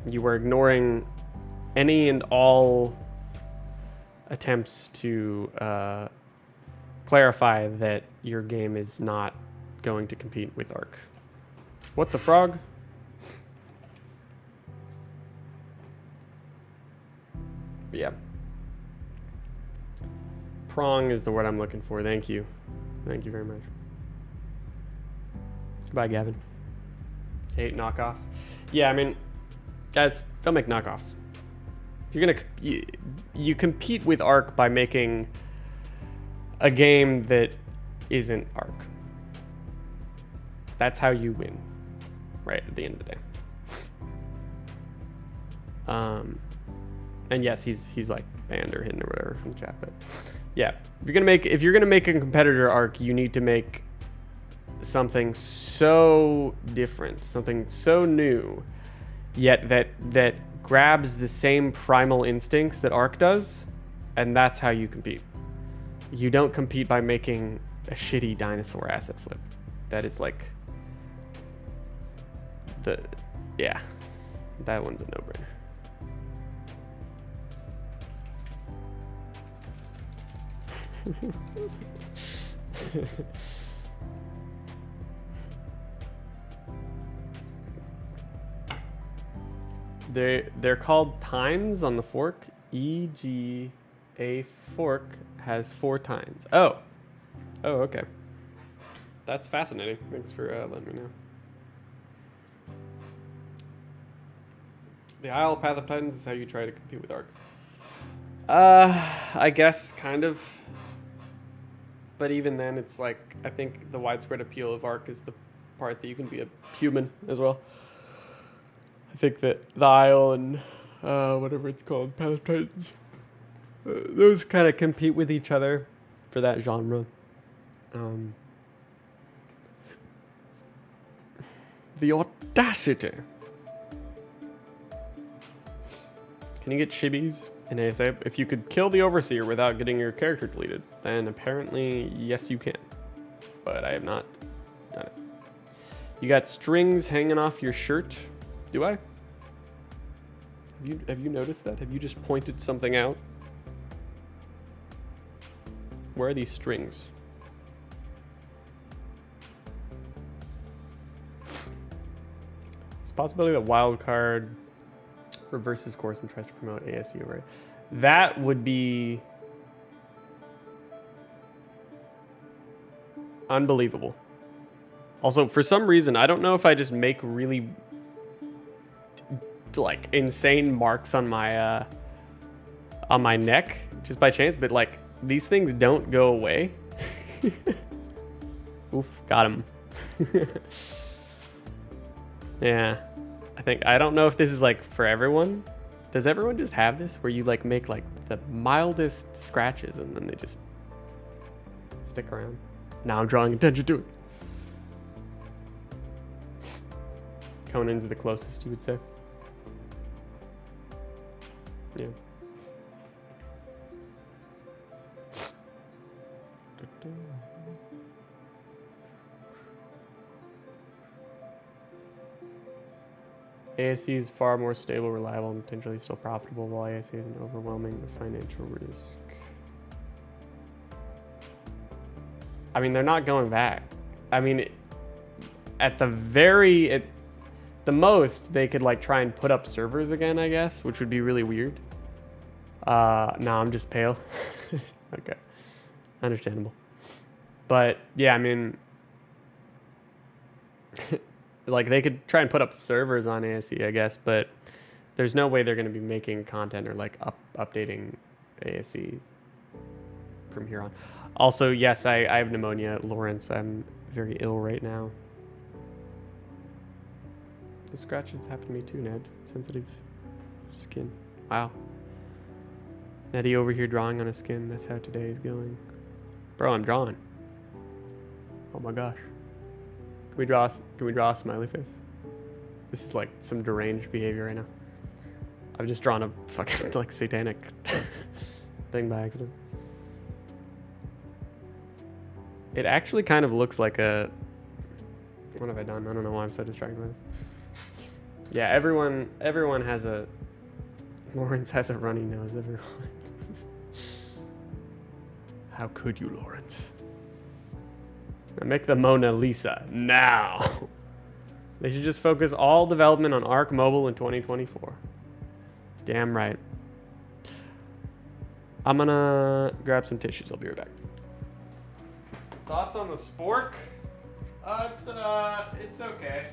you were ignoring any and all attempts to clarify that your game is not going to compete with ARK. What the frog? Yeah. Prong is the word I'm looking for. Thank you. Thank you very much. Goodbye, Gavin. Hate knockoffs. Yeah, I mean, guys, don't make knockoffs. You're gonna you compete with ARK by making a game that isn't ARK. That's how you win, right at the end of the day. And yes, he's like banned or hidden or whatever from the chat, but yeah, if you're gonna make a competitor ARK, you need to make something so different, something so new, yet that grabs the same primal instincts that ARK does, and that's how you compete. You don't compete by making a shitty dinosaur asset flip. That is like yeah, that one's a no-brainer. They're called tines on the fork. E.g. a fork has 4 tines. Oh, okay. That's fascinating. Thanks for letting me know. The Isle Path of Titans is how you try to compete with ARK. I guess kind of. But even then, it's like, I think the widespread appeal of ARK is the part that you can be a human as well. I think that the Isle and whatever it's called, Path of Titans, those kind of compete with each other for that genre. The audacity. Can you get chibis in ASA? If you could kill the Overseer without getting your character deleted, then apparently, yes, you can. But I have not done it. You got strings hanging off your shirt. Do I? Have you noticed that? Have you just pointed something out? Where are these strings? It's a possibility that Wildcard reverses course and tries to promote ASE over. That would be unbelievable. Also, for some reason, I don't know if I just make really like insane marks on my neck just by chance, but like these things don't go away. Oof, got him. Yeah, I don't know if this is like for everyone. Does everyone just have this where you like make like the mildest scratches and then they just stick around? Now I'm drawing attention to it. Conan's the closest, you would say. Yeah. ASE is far more stable, reliable, and potentially still profitable, while ASE is an overwhelming financial risk. I mean, they're not going back. I mean, at the most, they could like try and put up servers again, I guess, which would be really weird. No, I'm just pale. Okay, understandable. But yeah, I mean, like they could try and put up servers on ASE, I guess, but there's no way they're going to be making content or like updating ASE from here on. Also, yes, I have pneumonia, Lawrence. I'm very ill right now. The scratches happen to me too, Ned. Sensitive skin. Wow. Neddy over here drawing on his skin. That's how today is going. Bro, I'm drawing. Oh my gosh. Can we draw a smiley face? This is like some deranged behavior right now. I've just drawn a fucking like satanic thing by accident. It actually kind of looks like a... What have I done? I don't know why I'm so distracted with it. Yeah, everyone has a... Lawrence has a runny nose, everyone. How could you, Lawrence? Now make the Mona Lisa now. They should just focus all development on ARK Mobile in 2024. Damn right. I'm gonna grab some tissues. I'll be right back. Thoughts on the spork? It's okay.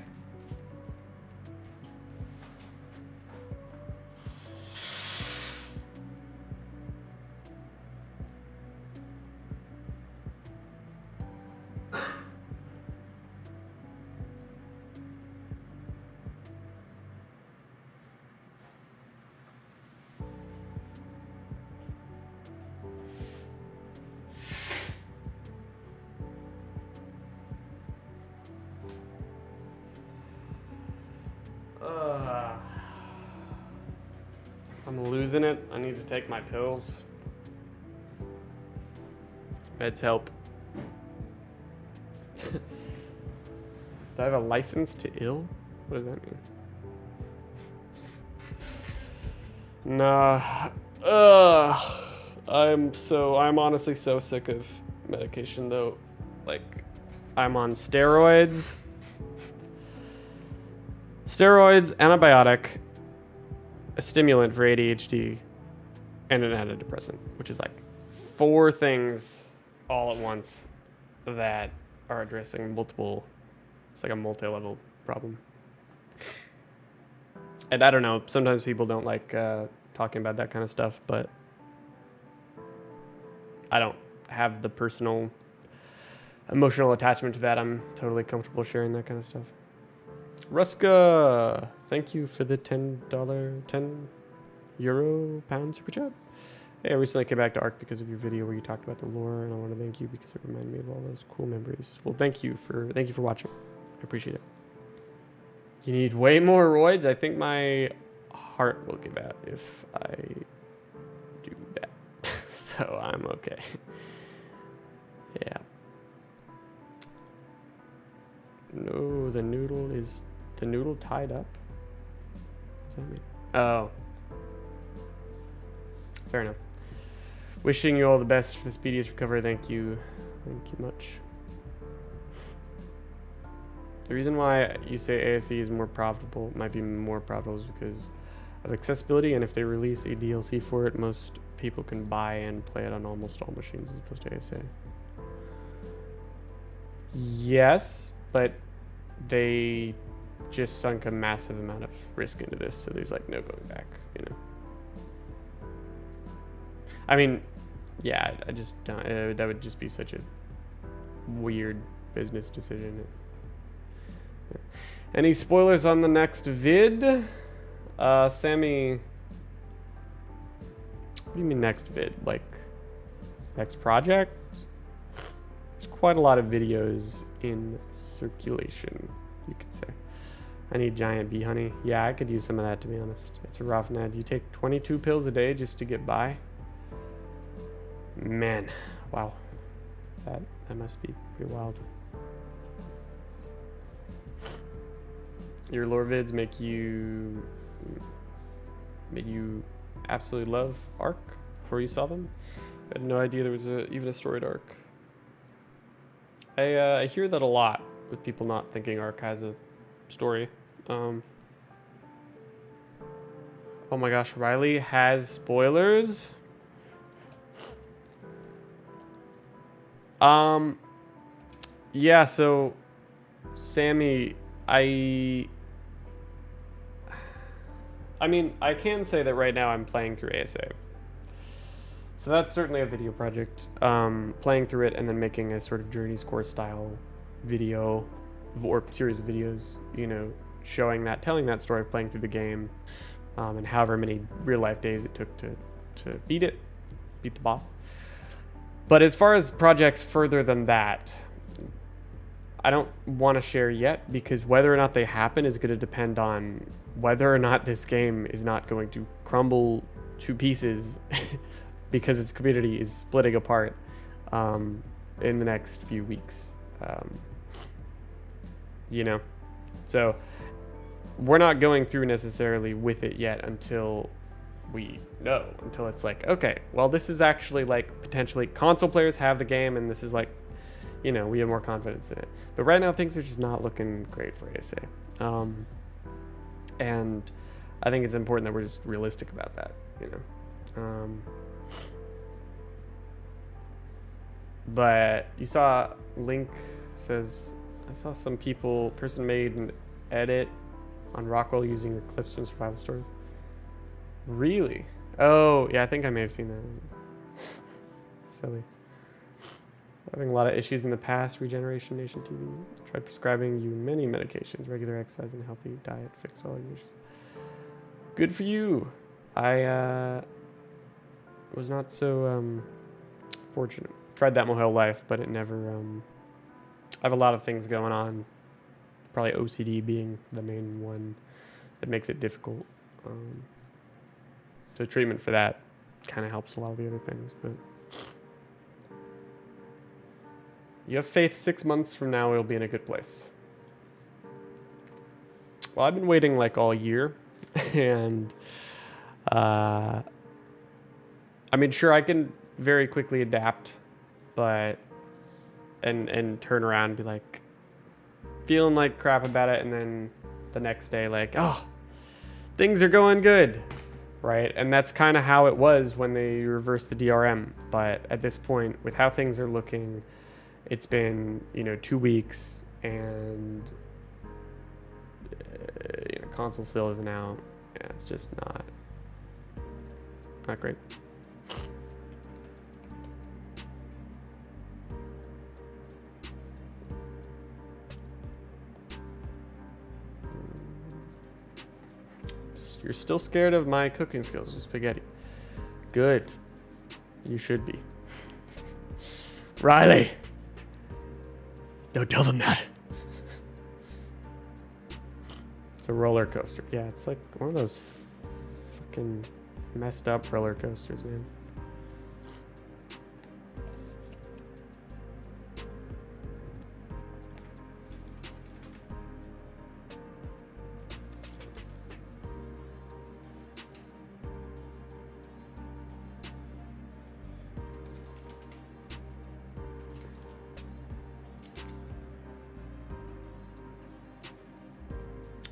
I'm losing it. I need to take my pills. Meds help. Do I have a license to ill? What does that mean? Nah. I'm honestly so sick of medication though. Like, I'm on steroids, antibiotic, a stimulant for ADHD, and an antidepressant, which is like 4 things all at once that are addressing multiple. It's like a multi-level problem. And I don't know, sometimes people don't like talking about that kind of stuff, but I don't have the personal emotional attachment to that. I'm totally comfortable sharing that kind of stuff. Ruska, thank you for the $10 £10 super chat. Hey, I recently came back to ARK because of your video where you talked about the lore, and I want to thank you because it reminded me of all those cool memories. Well, thank you for watching. I appreciate it. You need way more roids. I think my heart will give out if I do that. So I'm okay. Yeah. No, the noodle tied up? What does that mean? Oh. Fair enough. Wishing you all the best for the speediest recovery. Thank you. Thank you much. The reason why you say ASE is more profitable, might be more profitable, is because of accessibility, and if they release a DLC for it, most people can buy and play it on almost all machines as opposed to ASA. Yes, but they just sunk a massive amount of risk into this, so there's like no going back, you know. I mean, yeah, I just don't, that would just be such a weird business decision. Yeah. Any spoilers on the next vid? Sammy, what do you mean next vid? Like, next project? There's quite a lot of videos in circulation, you could say. I need giant bee honey. Yeah, I could use some of that, to be honest. It's a rough night. You take 22 pills a day just to get by? Man, wow. That must be pretty wild. Your lore vids make you absolutely love ARK before you saw them? I had no idea there was even a storied ARK. I hear that a lot with people not thinking ARK has a story. Oh my gosh, Riley has spoilers? Yeah, so Sammy, I mean, I can say that right now I'm playing through ASA. So that's certainly a video project. Playing through it and then making a sort of journey score style video or series of videos, you know, showing that, telling that story, playing through the game, and however many real life days it took to beat the boss. But as far as projects further than that, I don't want to share yet, because whether or not they happen is going to depend on whether or not this game is not going to crumble to pieces because its community is splitting apart in the next few weeks. You know, so we're not going through necessarily with it yet until we know, until it's like, okay, well, this is actually like potentially console players have the game, and this is like, you know, we have more confidence in it. But right now things are just not looking great for ASA. And I think it's important that we're just realistic about that, you know. But you saw Link says, I saw some person made an edit on Rockwell using your clips from survival stories. Really? Oh, yeah, I think I may have seen that. Silly. Having a lot of issues in the past. Regeneration Nation TV tried prescribing you many medications, regular exercise, and healthy diet fix all your issues. Good for you. I was not so fortunate. Tried that my whole life, but it never. I have a lot of things going on. Probably OCD being the main one that makes it difficult. So treatment for that kind of helps a lot of the other things, but you have faith 6 months from now it'll be in a good place. Well, I've been waiting like all year, and I mean, sure, I can very quickly adapt, but and turn around and be like feeling like crap about it, and then the next day like, oh, things are going good. right? And that's kind of how it was when they reversed the DRM. But at this point, with how things are looking, it's been, 2 weeks, and console still isn't out. Yeah, it's just not great. You're still scared of my cooking skills with spaghetti. Good. You should be. Riley! Don't tell them that. It's a roller coaster. Yeah, it's like one of those fucking messed up roller coasters, man.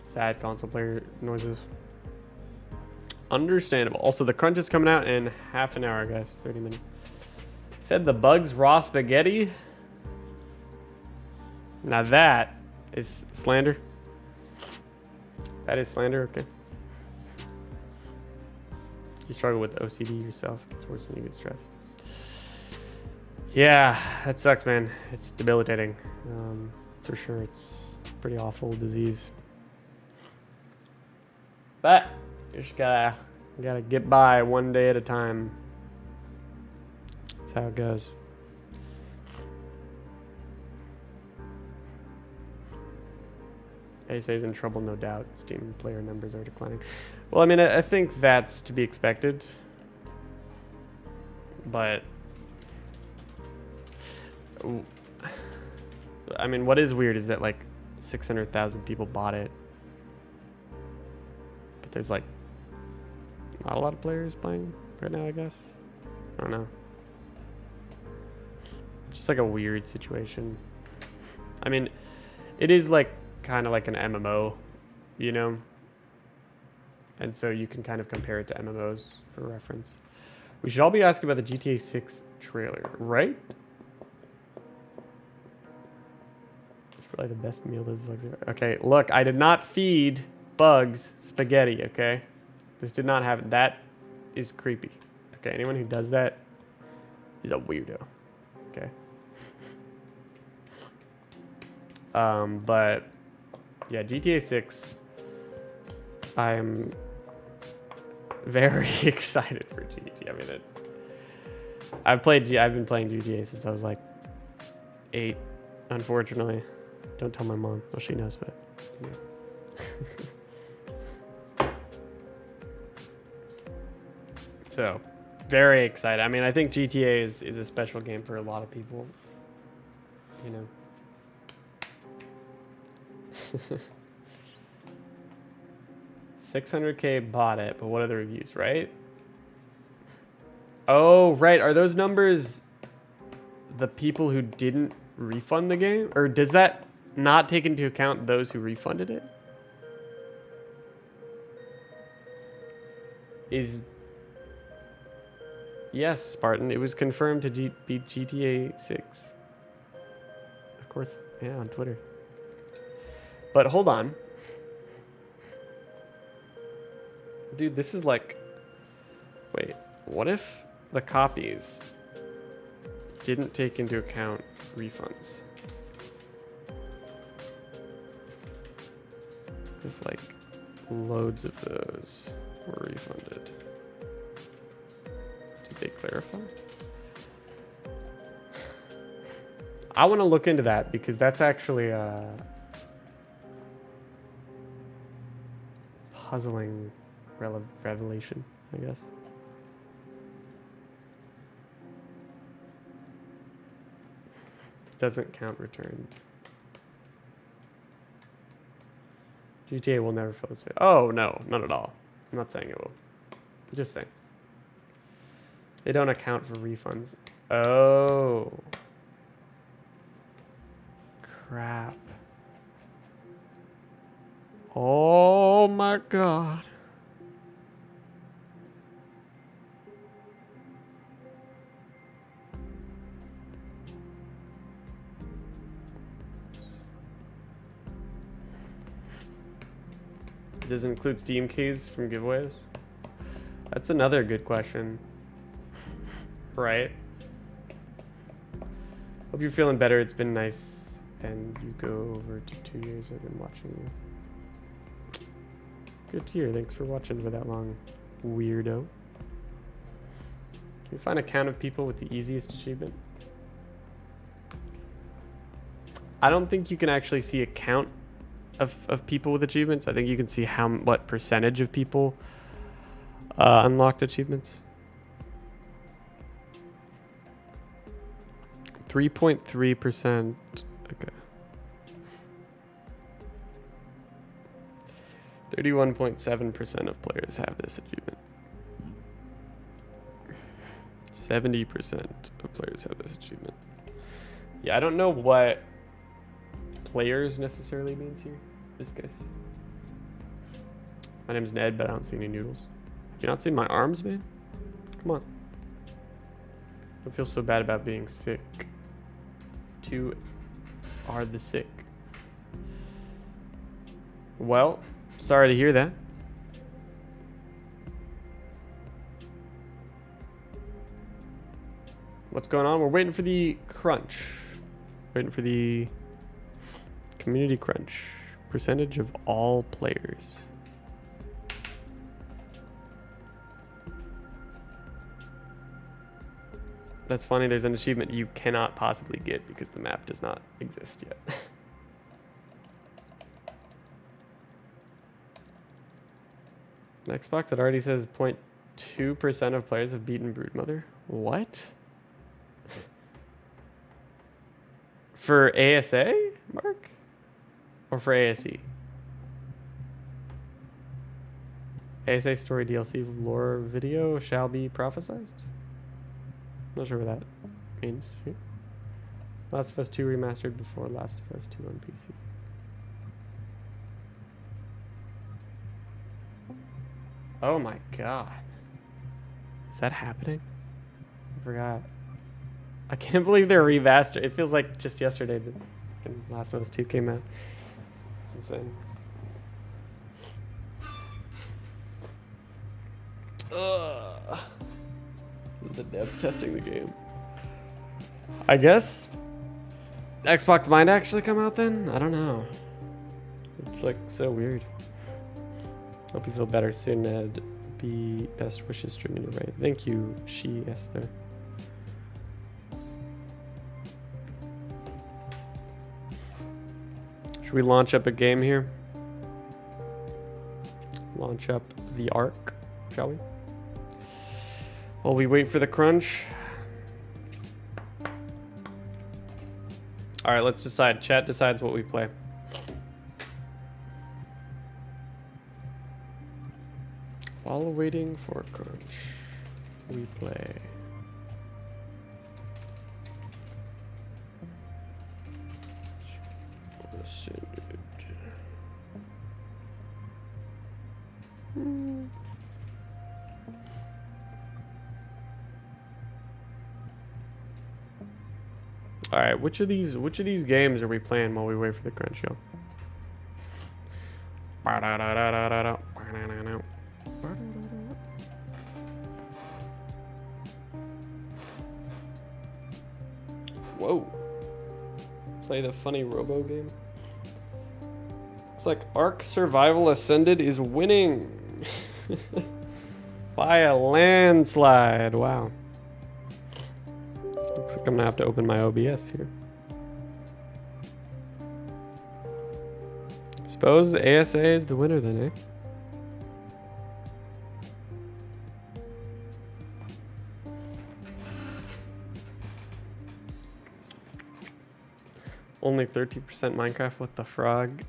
Sad console player noises. Understandable. Also, the crunch is coming out in half an hour, guys. 30 minutes. Fed the bugs raw spaghetti. Now that is slander. That is slander, okay. You struggle with OCD yourself. It gets worse when you get stressed. Yeah, that sucks, man. It's debilitating. For sure, it's a pretty awful disease. But you just gotta get by one day at a time. That's how it goes. ASA's in trouble, no doubt. Steam player numbers are declining. Well, I mean, I think that's to be expected. But I mean, what is weird is that like 600,000 people bought it. There's like not a lot of players playing right now, I guess. I don't know. Just like a weird situation. I mean, it is like kind of like an MMO, and so you can kind of compare it to MMOs for reference. We should all be asking about the GTA 6 trailer, right? It's probably the best meal those bugs ever. Okay, look, I did not feed bugs spaghetti, okay? This did not happen. That is creepy. Okay, anyone who does that is a weirdo. Okay. But yeah, GTA 6. I'm very excited for GTA. I mean, I've been playing GTA since I was like 8, unfortunately. Don't tell my mom. Well, she knows, but yeah. So, very excited. I mean, I think GTA is a special game for a lot of people. 600K bought it, but what are the reviews, right? Oh, right. Are those numbers the people who didn't refund the game? Or does that not take into account those who refunded it? Yes, Spartan. It was confirmed to be GTA 6. Of course, yeah, on Twitter. But hold on. Dude, this is like... Wait, what if the copies didn't take into account refunds? If like loads of those were refunded. Did they clarify? I want to look into that because that's actually a puzzling revelation, I guess. Doesn't count returned. GTA will never fill this fit. Oh, no, not at all. I'm not saying it will. I'm just saying. They don't account for refunds. Oh. Crap. Oh my god. Does it include Steam keys from giveaways? That's another good question. Right? Hope you're feeling better. It's been nice. And you go over to 2 years I've been watching you. Good to hear. Thanks for watching for that long, weirdo. Can you find a count of people with the easiest achievement? I don't think you can actually see a count of people with achievements. I think you can see what percentage of people unlocked achievements. 3.3%. Okay. 31.7% of players have this achievement. 70% of players have this achievement. Yeah, I don't know what players necessarily means here. This case. My name's Ned, but I don't see any noodles. Have you not seen my arms, man? Come on. Don't feel so bad about being sick. Two are the sick. Well, sorry to hear that. What's going on? We're waiting for the crunch. Waiting for the community crunch. Percentage of all players. That's funny. There's an achievement you cannot possibly get because the map does not exist yet. An Xbox, it already says 0.2% of players have beaten Broodmother. What? For ASA, Mark? Or for ASE? ASA story DLC lore video shall be prophesized? Not sure what that means. Last of Us 2 remastered before Last of Us 2 on PC. Oh my god. Is that happening? I forgot. I can't believe they're remastered. It feels like just yesterday that Last of Us 2 came out. It's insane. Ugh. The devs testing the game. I guess Xbox might actually come out then? I don't know. It's like so weird. Hope you feel better soon, Ned. Be best wishes streaming you right. Thank you, she Esther. Should we launch up a game here? Launch up the ARK, shall we? While we wait for the crunch. All right, let's decide. Chat decides what we play. While waiting for crunch, we play. Ascended. All right, which of these games are we playing while we wait for the crunch, yo? Whoa. Play the funny robo game. It's like ARK Survival Ascended is winning by a landslide. Wow. Looks like I'm gonna have to open my OBS here. Suppose the ASA is the winner then, eh? Only 30% Minecraft, what the frog?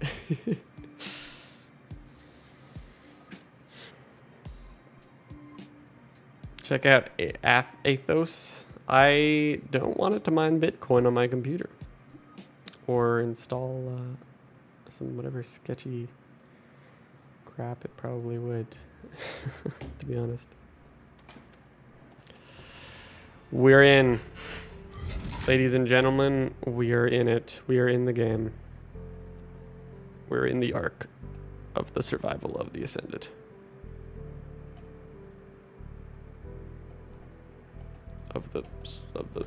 Check out Athos. I don't want it to mine Bitcoin on my computer. Or install some whatever sketchy crap it probably would, to be honest. We're in. Ladies and gentlemen, we are in it. We are in the game. We're in the ARK. of the survival of the Ascended. Of the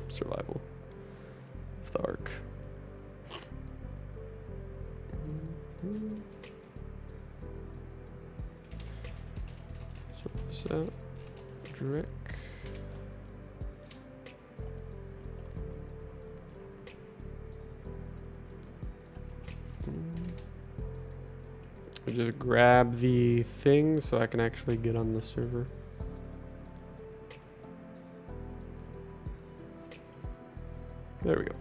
survival of the ARK. Sort this out. Drick. I just grab the thing so I can actually get on the server. There we go.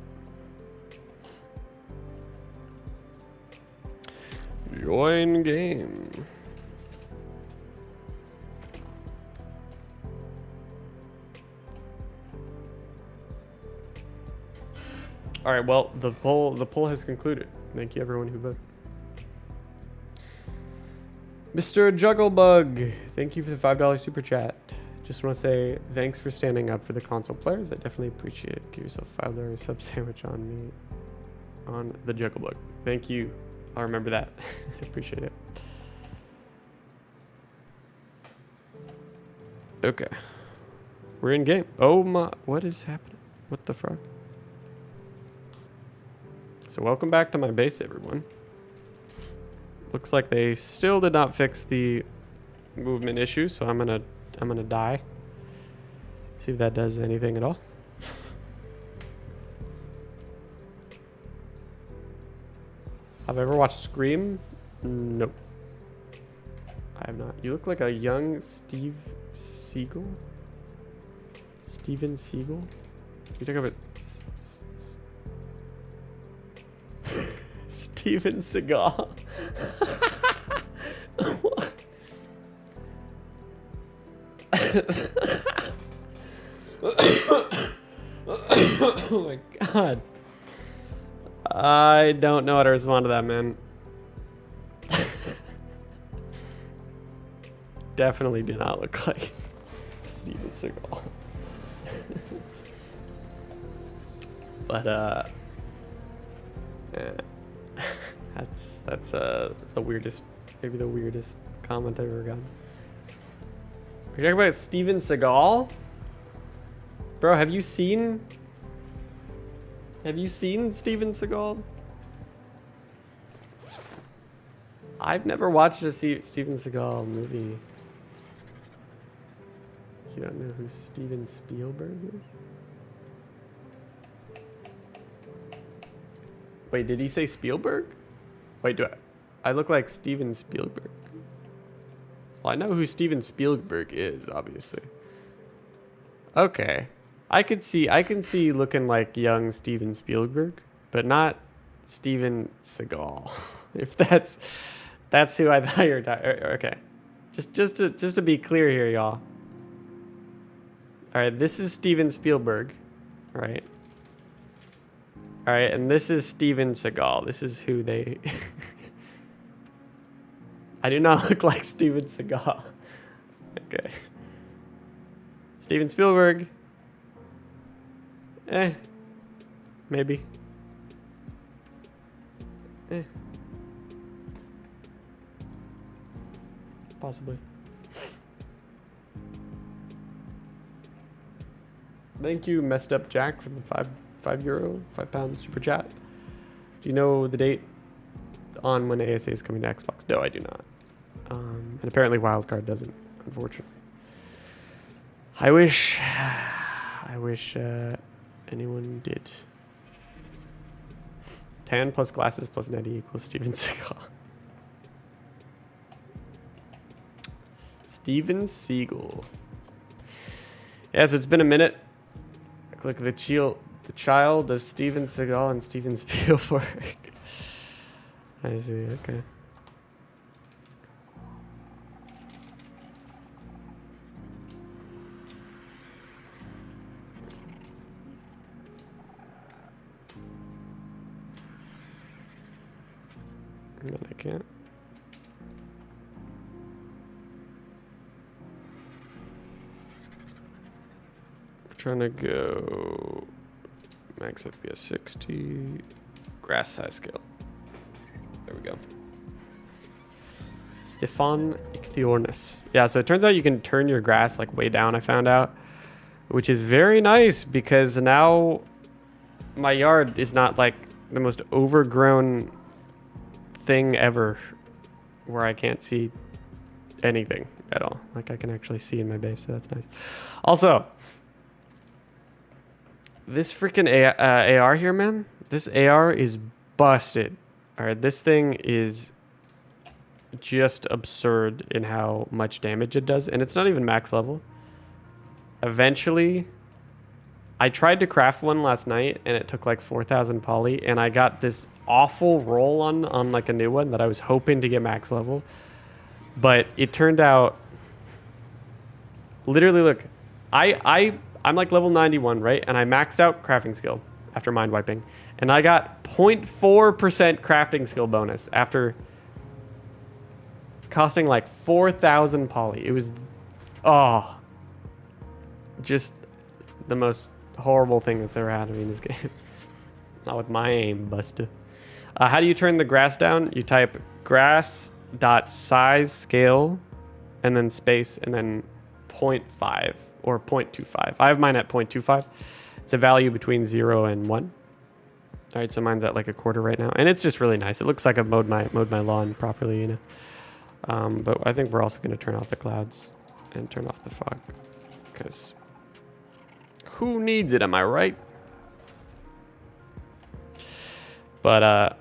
Join game. All right, well, the poll has concluded. Thank you everyone who voted. Mr. Jugglebug, thank you for the $5 super chat. Just want to say thanks for standing up for the console players. I definitely appreciate it. Give yourself a $5 sub sandwich on me, on the Jugglebug. Thank you. I'll remember that. I appreciate it. Okay. We're in game. Oh my, what is happening? What the fuck? So welcome back to my base, everyone. Looks like they still did not fix the movement issue, so I'm gonna die. See if that does anything at all. Have I ever watched Scream? Nope. I have not. You look like a young Steve Seagal? Steven Seagal? You talking about Steven Seagal? What? Oh my god. I don't know how to respond to that, man. Definitely do not look like Steven Seagal. But that's the weirdest, maybe the weirdest comment I've ever gotten. Are you talking about Steven Seagal? Bro, have you seen Steven Seagal? I've never watched a Steven Seagal movie. You don't know who Steven Spielberg is? Wait, did he say Spielberg? Wait, do I look like Steven Spielberg? Well, I know who Steven Spielberg is, obviously. Okay. I can see looking like young Steven Spielberg, but not Steven Seagal. If that's who I thought you were talking. Okay. Just to be clear here, y'all. All right, this is Steven Spielberg, right? All right, and this is Steven Seagal. This is who they... I do not look like Steven Seagal. Okay. Steven Spielberg. Maybe. Possibly. Thank you, Messed Up Jack, for the £5 super chat. Do you know the date on when ASA is coming to Xbox? No, I do not. And apparently Wildcard doesn't, unfortunately. I wish anyone did. Tan plus glasses plus netty equals Steven Seagal. Steven Seagal. Yeah, so it's been a minute. Look at the child of Steven Seagal and Steven Spielberg. I see, okay. And then I can't. Trying to go max FPS 60, grass size scale. There we go. Stefan Ichthyornis. Yeah, so it turns out you can turn your grass like way down, I found out, which is very nice because now my yard is not like the most overgrown thing ever where I can't see anything at all. Like I can actually see in my base, so that's nice. Also, this freaking AR here, man, this AR is busted. All right, this thing is just absurd in how much damage it does, and it's not even max level. Eventually, I tried to craft one last night, and it took like 4,000 poly, and I got this awful roll on like a new one that I was hoping to get max level, but it turned out, literally, look, I'm like level 91, right? And I maxed out crafting skill after mind wiping, and I got 0.4% crafting skill bonus after costing like 4,000 poly. It was, just the most horrible thing that's ever happened to me in this game. Not with my aim, buster. How do you turn the grass down? You type grass.size scale and then space and then 0.5 or 0.25. I have mine at 0.25. It's a value between 0 and 1. All right, so mine's at like a quarter right now, and it's just really nice. It looks like I've mowed my lawn properly, you know. But I think we're also going to turn off the clouds and turn off the fog, because who needs it, am I right? But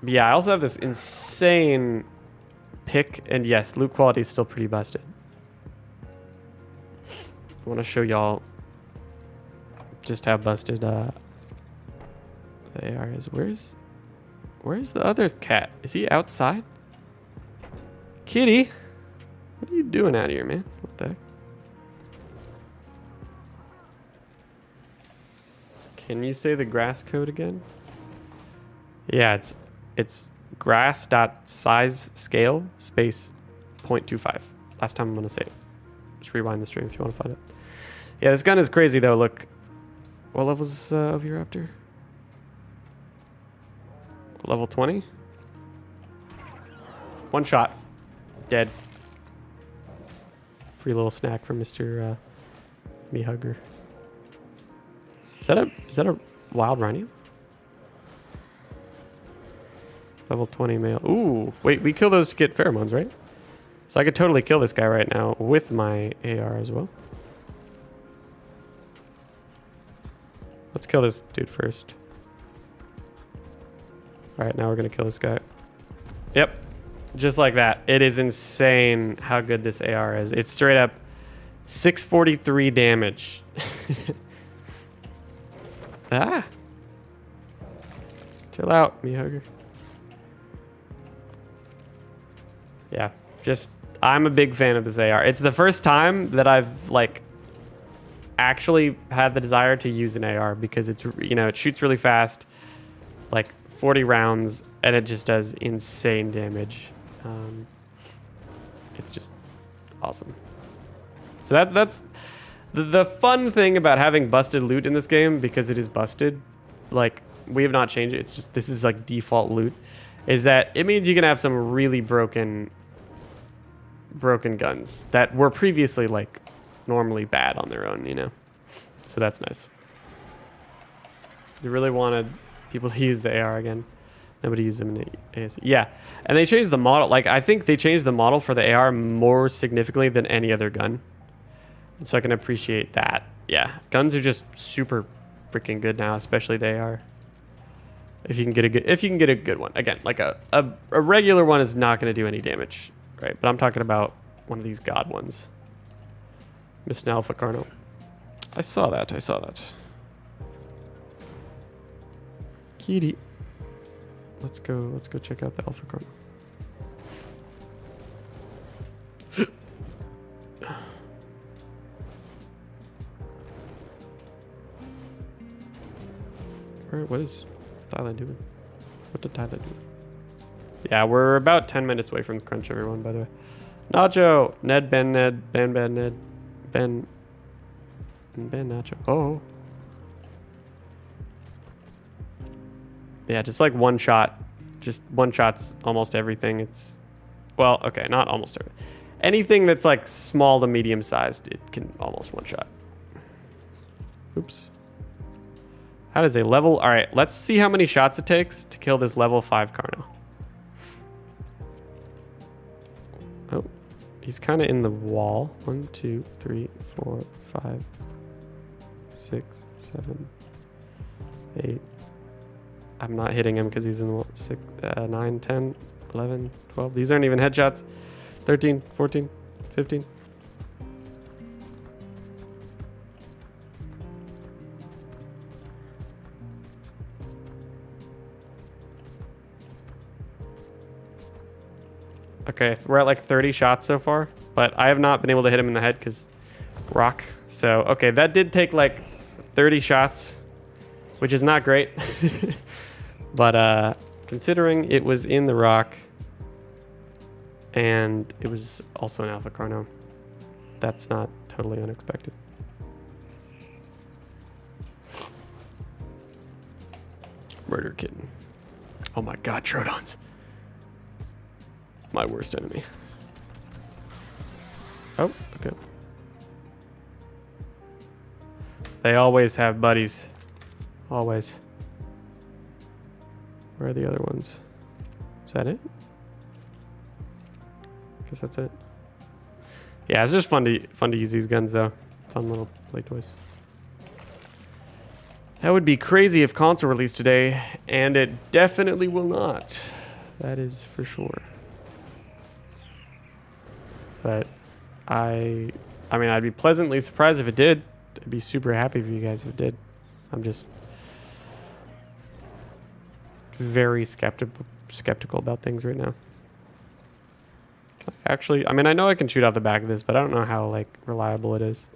yeah, I also have this insane pick, and yes, loot quality is still pretty busted. I want to show y'all just how busted the AR is. Where's the other cat? Is he outside? Kitty, what are you doing out here, man? What the heck? Can you say the grass code again? Yeah, it's grass.size scale space 0.25. Last time I'm gonna say it. Just rewind the stream if you want to find it. Yeah, this gun is crazy though. Look, what level's of your raptor? Level 20. One shot, dead. Free little snack from Mr. Me Hugger. Is that a wild rhino? Level 20 male. Ooh, wait, we kill those to get pheromones, right? So I could totally kill this guy right now with my AR as well. Let's kill this dude first. All right, now we're gonna kill this guy. Yep, just like that. It is insane how good this AR is. It's straight up 643 damage. Ah! Chill out, me hugger. Yeah, just, I'm a big fan of this AR. It's the first time that I've like actually had the desire to use an AR because it's, you know, it shoots really fast, like 40 rounds, and it just does insane damage. It's just awesome. So that's the fun thing about having busted loot in this game, because it is busted. Like, we have not changed it. It's just, this is like default loot, is that it means you can have some really broken guns that were previously like normally bad on their own, you know? So that's nice. You really wanted people to use the AR again. Nobody used them in ASA. Yeah, and they changed the model. Like, I think they changed the model for the AR more significantly than any other gun. And so I can appreciate that. Yeah, guns are just super freaking good now, especially the AR. If you can get a good one. Again, like a regular one is not going to do any damage, right? But I'm talking about one of these god ones. Mr. Alpha Carno. I saw that. Kitty. Let's go check out the Alpha Carno. Alright, what is Thailand doing? What did Thailand do? Yeah, we're about 10 minutes away from the crunch, everyone, by the way. Nacho! Ned, Ben, Ned. Ben, Nacho. Oh. Yeah, just like one shot. Just one shot's almost everything. It's Well, okay, not almost everything. Anything that's like small to medium sized, it can almost one shot. Oops. That is a level. All right, let's see how many shots it takes to kill this level 5 Carno. Oh, he's kind of in the wall. 1, 2, 3, 4, 5, 6, 7, 8. I'm not hitting him because he's in the wall. 6, 9, 10, 11, 12. These aren't even headshots. 13, 14, 15. Okay, we're at like 30 shots so far, but I have not been able to hit him in the head because rock. So, okay, that did take like 30 shots, which is not great. But considering it was in the rock and it was also an Alpha Carno, that's not totally unexpected. Murder Kitten. Oh my god, Trodons. My worst enemy. Oh, okay. They always have buddies. Always. Where are the other ones? Is that it? Guess that's it. Yeah, it's just fun to use these guns though. Fun little play toys. That would be crazy if console released today, and it definitely will not. That is for sure. But I mean, I'd be pleasantly surprised if it did. I'd be super happy for you guys if it did. I'm just very skeptical about things right now. Actually, I mean, I know I can shoot off the back of this, but I don't know how like reliable it is.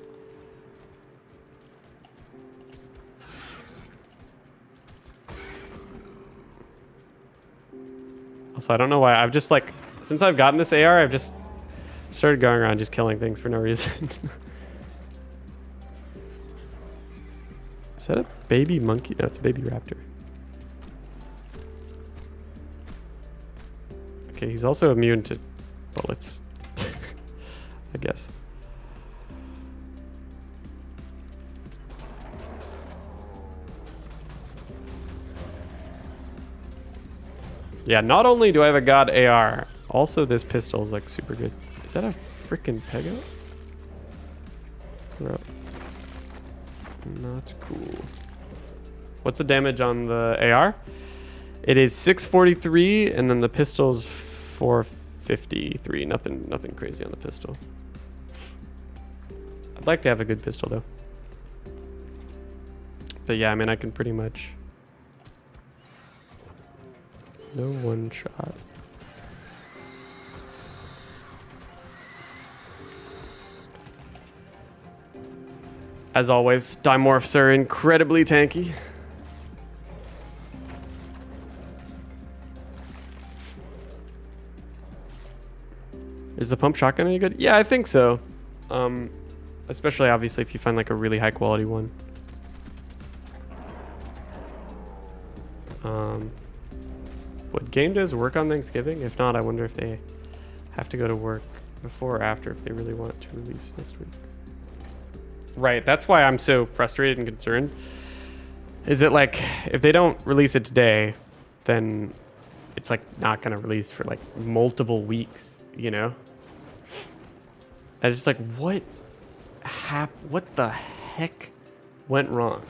Also, I don't know why I've just like, since I've gotten this AR, I've just started going around just killing things for no reason. Is that a baby monkey? No, it's a baby raptor. Okay, he's also immune to bullets. I guess. Yeah, not only do I have a god AR, also this pistol is like super good. Is that a freaking Pego? Bro. Not cool. What's the damage on the AR? It is 643, and then the pistol's 453. Nothing crazy on the pistol. I'd like to have a good pistol though. But yeah, I mean, I can pretty much no one shot. As always, Dimorphs are incredibly tanky. Is the pump shotgun any good? Yeah, I think so. Especially obviously if you find like a really high quality one. Would game devs work on Thanksgiving? If not, I wonder if they have to go to work before or after if they really want it to release next week. Right, that's why I'm so frustrated and concerned. Is it like, if they don't release it today, then it's like not gonna release for like multiple weeks, you know? I was just like, what the heck went wrong?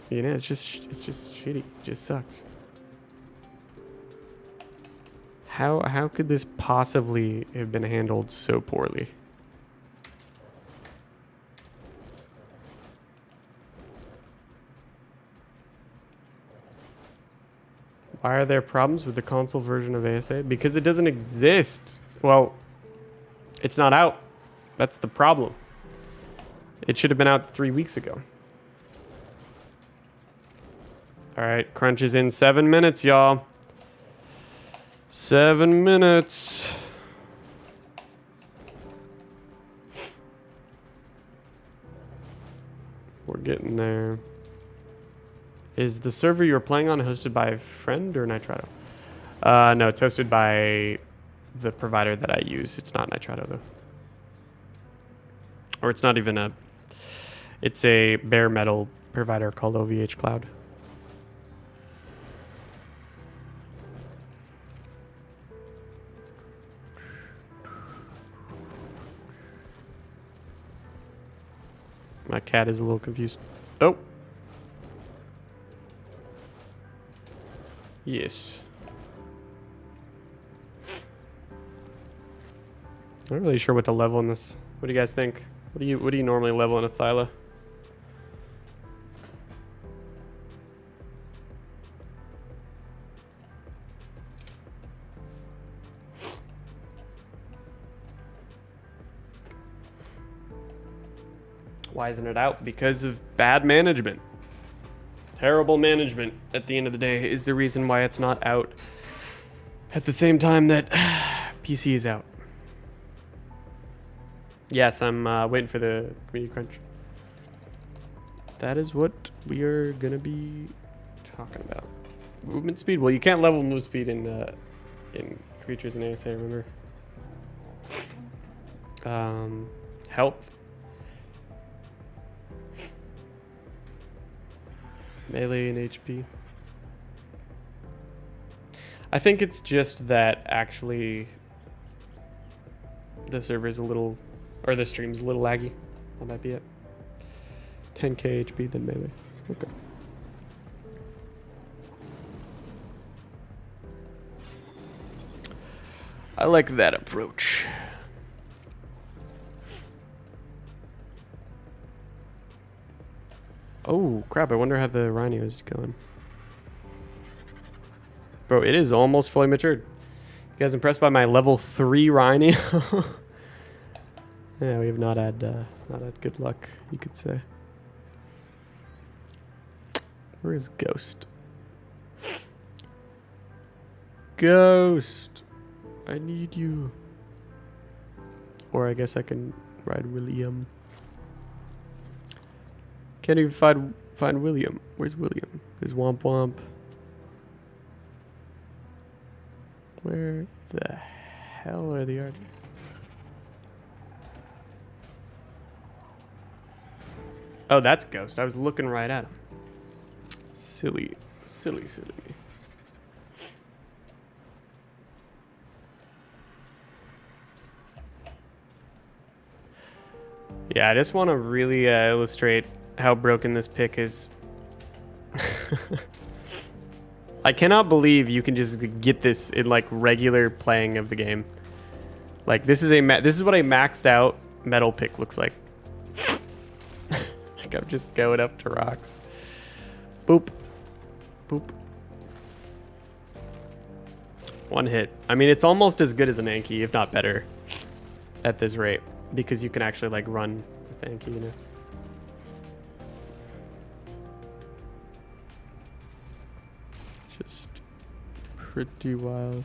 You know, it's just shitty. It just sucks. How could this possibly have been handled so poorly? Why are there problems with the console version of ASA? Because it doesn't exist. Well, it's not out. That's the problem. It should have been out 3 weeks ago. All right, crunch is in 7 minutes, y'all. 7 minutes. We're getting there. Is the server you're playing on hosted by a friend or Nitrado? No, it's hosted by the provider that I use. It's not Nitrado though. Or it's not even a... It's a bare metal provider called OVH Cloud. My cat is a little confused. Oh! Yes. I'm not really sure what to level in this. What do you guys think? What do you normally level in a Thyla? Why isn't it out? Because of bad management. Terrible management at the end of the day is the reason why it's not out at the same time that PC is out. Yes, I'm waiting for the community crunch. That is what we are gonna be talking about. Movement speed? Well, you can't level move speed in creatures in ASA, remember? Health. Melee and HP. I think it's just that actually the server's a little, or the stream's a little laggy. That might be it. 10k HP then melee. Okay. I like that approach. Oh, crap. I wonder how the Rhino is going. Bro, it is almost fully matured. You guys impressed by my level 3 Rhino? Yeah, we have not had good luck, you could say. Where is Ghost? Ghost! I need you. Or I guess I can ride William. Can't even find William. Where's William? There's Womp Womp. Where the hell are the artists? Oh, that's Ghost. I was looking right at him. Silly, silly, silly. Yeah, I just want to really illustrate how broken this pick is. I cannot believe you can just get this in like regular playing of the game. Like this is what a maxed out metal pick looks like. Like I'm just going up to rocks. Boop. Boop. One hit. I mean, it's almost as good as an Anki, if not better, at this rate, because you can actually like run with Anki, you know. Just pretty wild.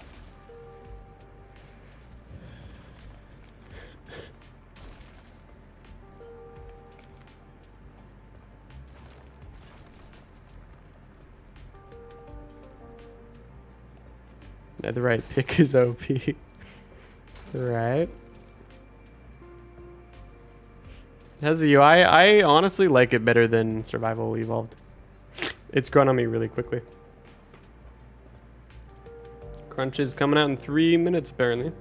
The right pick is OP. Right. How's the UI? I honestly like it better than Survival Evolved. It's grown on me really quickly. Crunch is coming out in 3 minutes, apparently.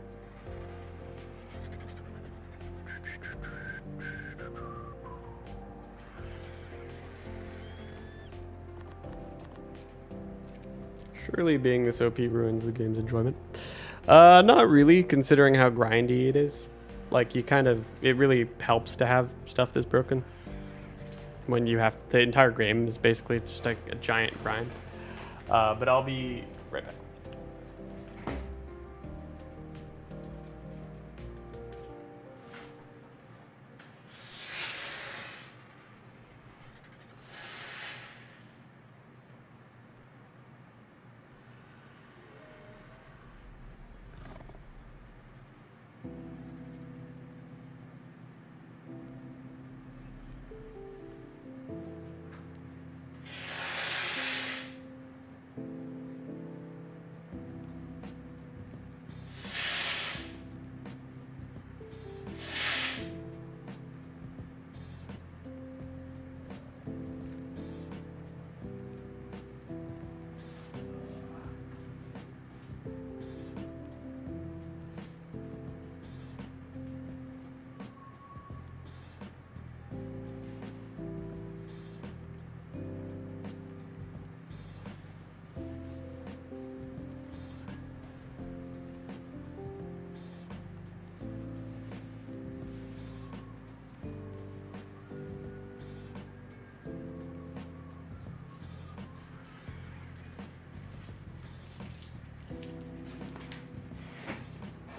Surely being this OP ruins the game's enjoyment. Not really, considering how grindy it is. Like, it really helps to have stuff that's broken. When you have, the entire game is basically just like a giant grind. But I'll be right back.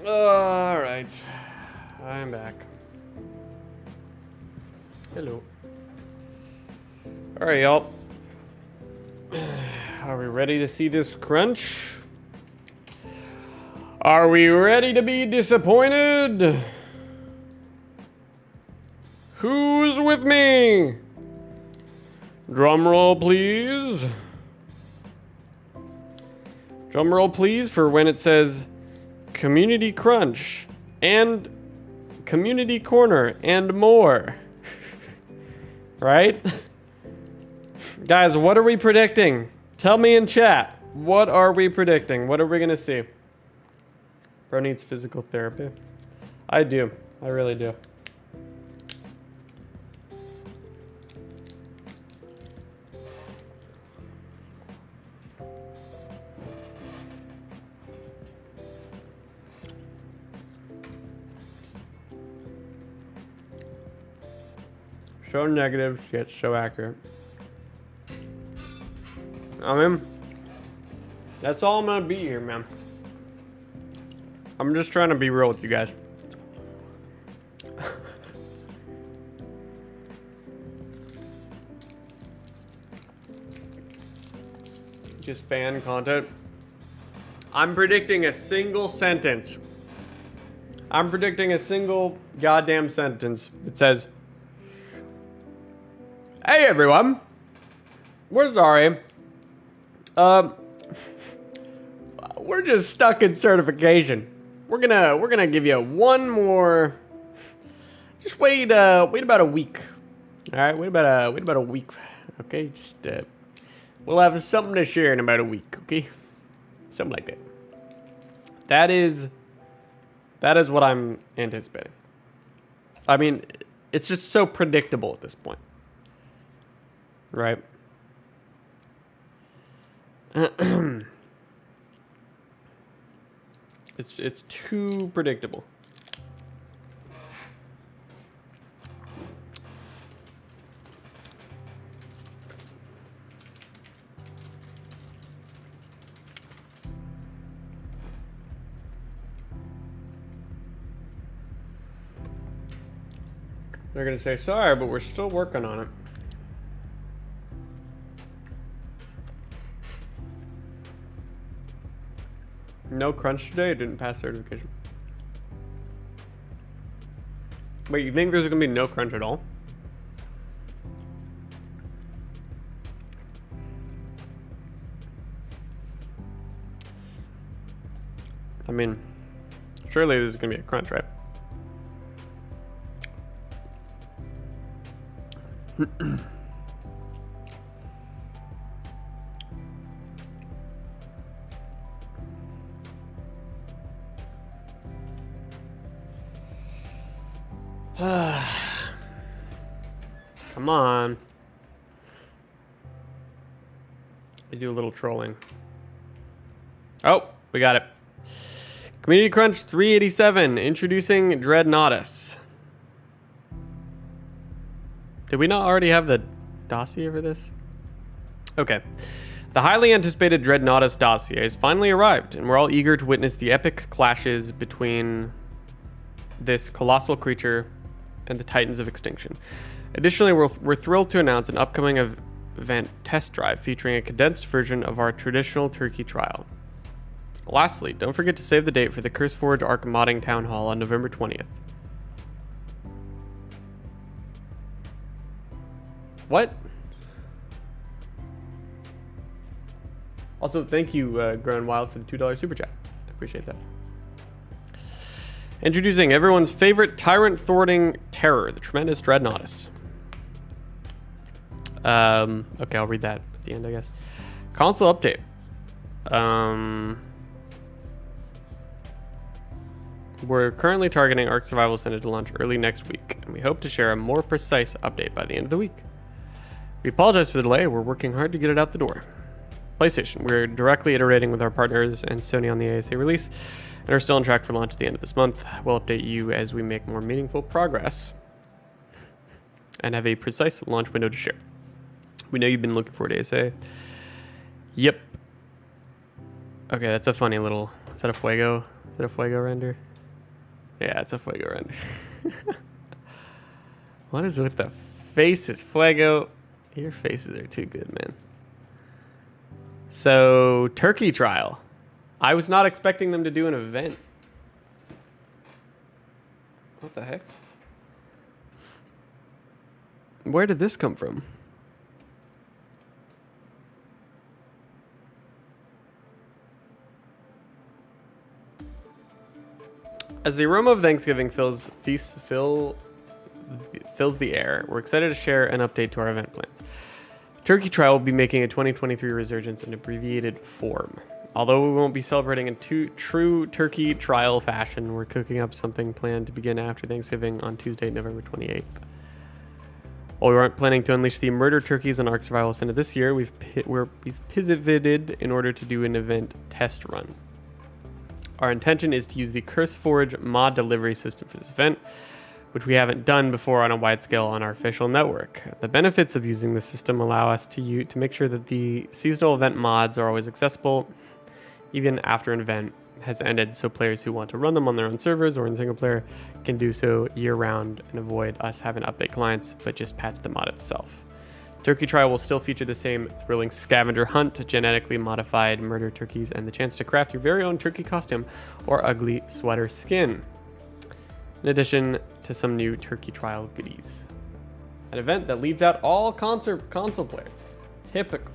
All right, I'm back. Hello. All right, y'all. Are we ready to see this crunch? Are we ready to be disappointed? Who's with me? Drum roll, please. Drum roll, please, for when it says Community Crunch and Community Corner and more. Right? Guys, what are we predicting? Tell me in chat. What are we predicting? What are we gonna see? Bro needs physical therapy. I do. I really do. So negative, yet so accurate. I mean, that's all I'm gonna be here, man. I'm just trying to be real with you guys. Just fan content. I'm predicting a single sentence. I'm predicting a single goddamn sentence that says, "Hey everyone, we're sorry. We're just stuck in certification. We're gonna give you one more. Just wait about a week. All right, wait about a week. Okay, just we'll have something to share in about a week. Okay, something like that. That is what I'm anticipating. I mean, it's just so predictable at this point, right? It's too predictable. They're gonna say sorry, but we're still working on it. No crunch today, it didn't pass certification. Wait, you think there's gonna be no crunch at all? I mean, surely this is gonna be a crunch, right? Come on. I do a little trolling. Oh, we got it. Community Crunch 387, introducing Dreadnoughtus. Did we not already have the dossier for this? Okay. The highly anticipated Dreadnoughtus dossier has finally arrived, and we're all eager to witness the epic clashes between this colossal creature and the Titans of Extinction. Additionally, we're thrilled to announce an upcoming event test drive featuring a condensed version of our traditional turkey trial. Lastly, don't forget to save the date for the CurseForge ARK modding town hall on November 20th. What? Also, thank you, Grown Wild, for the $2 super chat. I appreciate that. Introducing everyone's favorite tyrant-thwarting terror, the tremendous Dreadnoughtus. Okay, I'll read that at the end, I guess. Console update. We're currently targeting ARK Survival Ascended to launch early next week, and we hope to share a more precise update by the end of the week. We apologize for the delay. We're working hard to get it out the door. PlayStation. We're directly iterating with our partners and Sony on the ASA release, and are still on track for launch at the end of this month. We'll update you as we make more meaningful progress and have a precise launch window to share. We know you've been looking forward to ASA. Yep. Okay, that's a funny little... Is that a Fuego? Is that a Fuego render? Yeah, it's a Fuego render. What is with the faces, Fuego? Your faces are too good, man. So, turkey trial. I was not expecting them to do an event. What the heck? Where did this come from? As the aroma of Thanksgiving fills the air, we're excited to share an update to our event plans. Turkey Trial will be making a 2023 resurgence in abbreviated form. Although we won't be celebrating in true Turkey Trial fashion, we're cooking up something planned to begin after Thanksgiving on Tuesday, November 28th. While we aren't planning to unleash the murder turkeys on ARK Survival Ascended this year, we've pivoted in order to do an event test run. Our intention is to use the CurseForge mod delivery system for this event, which we haven't done before on a wide scale on our official network. The benefits of using this system allow us to make sure that the seasonal event mods are always accessible, even after an event has ended, so players who want to run them on their own servers or in single player can do so year-round and avoid us having to update clients, but just patch the mod itself. Turkey Trial will still feature the same thrilling scavenger hunt, genetically modified murder turkeys, and the chance to craft your very own turkey costume or ugly sweater skin, in addition to some new Turkey Trial goodies. An event that leaves out all console players. Typical.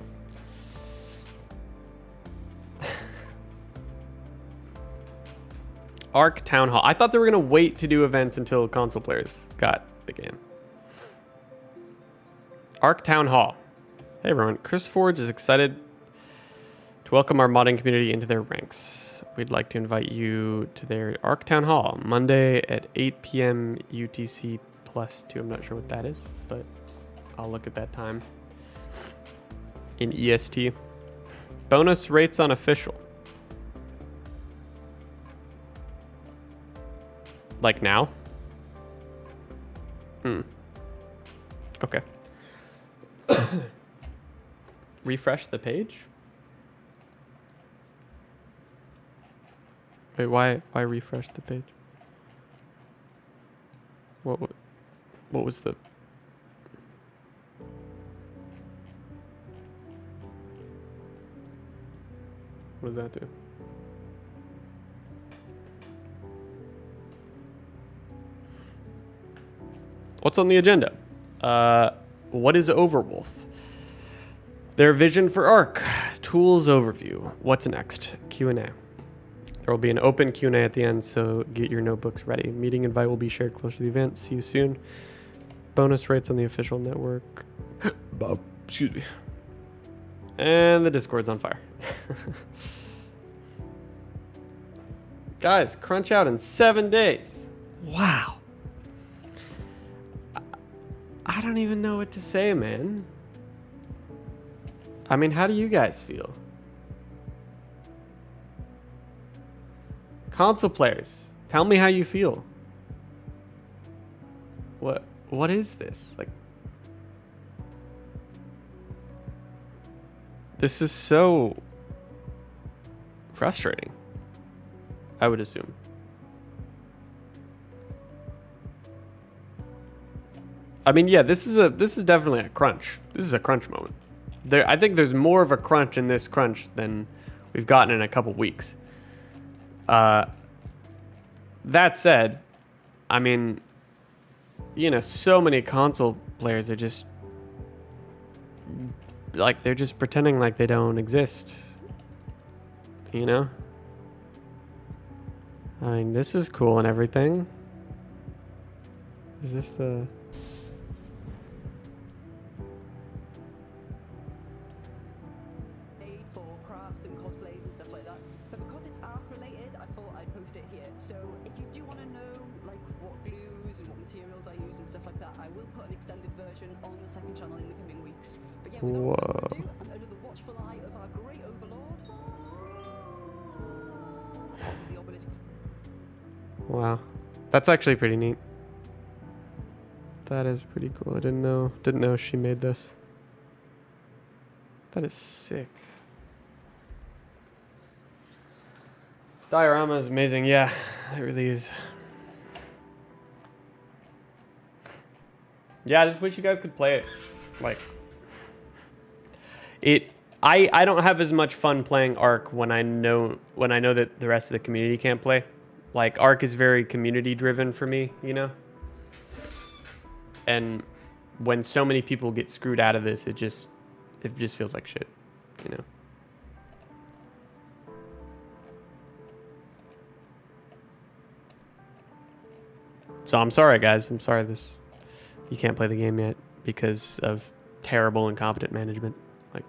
ARK Town Hall. I thought they were going to wait to do events until console players got the game. ARK Town Hall. Hey everyone, CurseForge is excited to welcome our modding community into their ranks. We'd like to invite you to their ARK Town Hall, Monday at 8 p.m. UTC +2. I'm not sure what that is, but I'll look at that time in EST. Bonus rates on official. Like now? Okay. Refresh the page? Wait, why refresh the page? What was the... What does that do? What's on the agenda? What is Overwolf? Their vision for ARK. Tools overview. What's next? Q&A. There will be an open Q&A at the end, so get your notebooks ready. Meeting invite will be shared close to the event. See you soon. Bonus rates on the official network. Excuse me. And the Discord's on fire. Guys, crunch out in 7 days. Wow. I don't even know what to say, man. I mean, how do you guys feel? Console players, tell me how you feel. What is this? Like, this is so frustrating, I would assume. I mean, yeah, this is definitely a crunch. This is a crunch moment. I think there's more of a crunch in this crunch than we've gotten in a couple weeks. That said, I mean, you know, so many console players are just like, they're just pretending like they don't exist. You know? I mean, this is cool and everything. Is this the... Whoa. Wow. That's actually pretty neat. That is pretty cool. I didn't know she made this. That is sick. Diorama is amazing. Yeah, it really is. Yeah, I just wish you guys could play it. Like, I don't have as much fun playing ARK when I know that the rest of the community can't play. Like, ARK is very community driven for me, you know? And when so many people get screwed out of this, it just feels like shit, you know? So I'm sorry, guys. I'm sorry you can't play the game yet because of terrible, incompetent management. Like,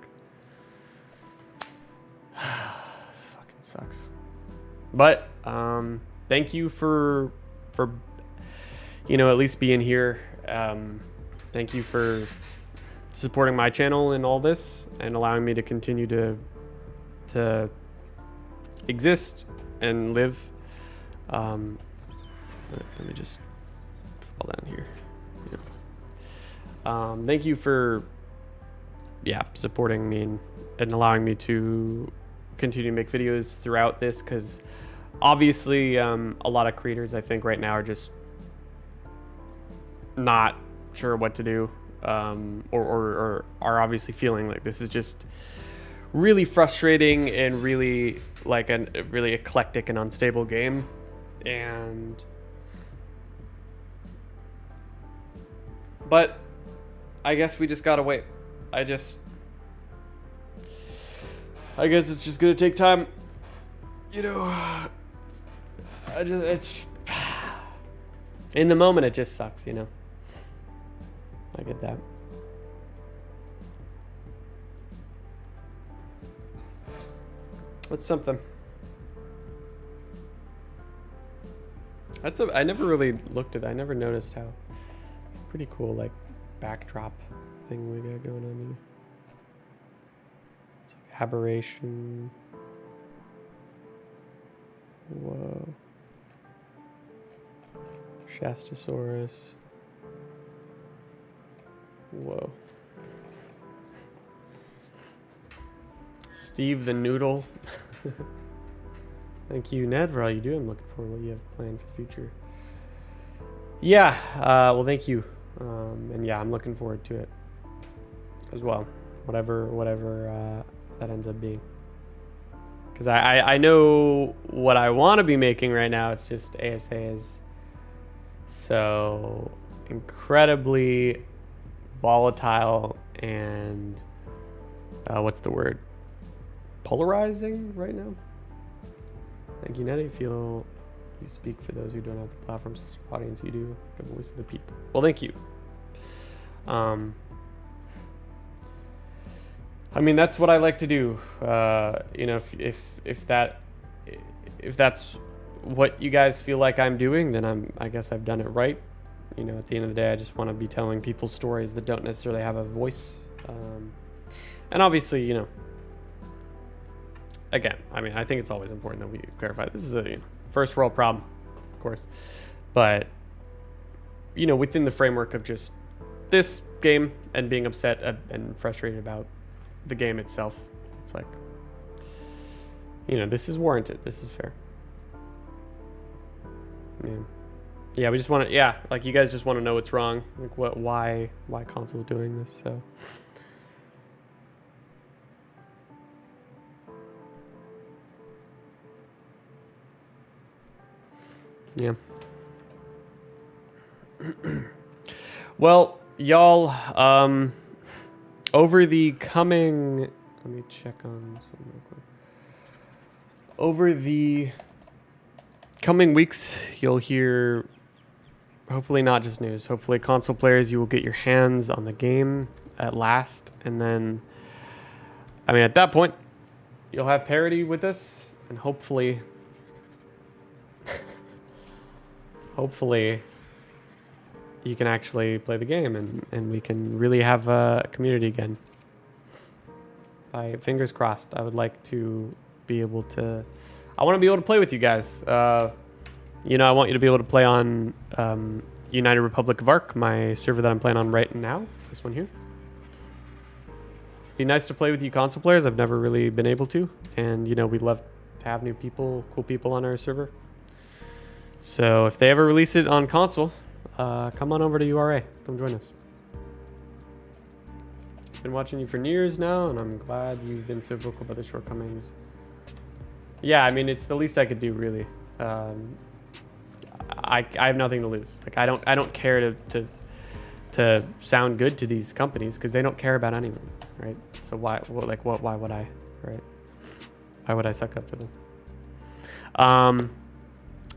fucking sucks. But thank you for you know, at least being here. Thank you for supporting my channel in all this and allowing me to continue to exist and live. Let me just fall down here. Yeah. Thank you for supporting me and allowing me to continue to make videos throughout this, because obviously a lot of creators I think right now are just not sure what to do, or are obviously feeling like this is just really frustrating and really like a really eclectic and unstable game. But I guess we just gotta wait. I guess it's just gonna take time, you know. It's in the moment it just sucks, you know. I get that. What's something? I never really looked at that. I never noticed how pretty cool like backdrop thing we got going on here. It's like aberration. Whoa. Shastosaurus. Whoa. Steve the Noodle. Thank you, Ned, for all you do. I'm looking forward to what you have planned for the future. Yeah, well, thank you. And yeah, I'm looking forward to it as well. Whatever that ends up being. Because I know what I want to be making right now. It's just ASA is so incredibly volatile and what's the word? Polarizing right now. Thank you, Ned. I feel you speak for those who don't have the platforms as audience you do. Give voice to the people. Well, thank you. I mean, that's what I like to do. You know, if that's what you guys feel like I'm doing, then I guess I've done it right. You know, at the end of the day, I just want to be telling people stories that don't necessarily have a voice. And obviously, you know, again, I mean, I think it's always important that we clarify this is a first world problem, of course, but you know, within the framework of just this game and being upset and frustrated about the game itself, it's like, you know, this is warranted. This is fair. Yeah, we just want to, yeah, like you guys just want to know what's wrong, like why console's doing this. So yeah. Well, y'all, over the coming, let me check on something real quick. Over the coming weeks, you'll hear, hopefully not just news, hopefully console players, you will get your hands on the game at last. And then, I mean, at that point, you'll have parity with this, and hopefully you can actually play the game and we can really have a community again. Fingers crossed. I would like to be able to, I want to be able to play with you guys. You know, I want you to be able to play on United Republic of ARK, my server that I'm playing on right now, this one here. Be nice to play with you console players. I've never really been able to, and you know, we'd love to have new people, cool people on our server. So if they ever release it on console, come on over to URA. Come join us. Been watching you for years now, and I'm glad you've been so vocal about the shortcomings. Yeah, I mean, it's the least I could do, really. I have nothing to lose. Like, I don't care to sound good to these companies because they don't care about anyone, right? So why would I, right? Why would I suck up to them?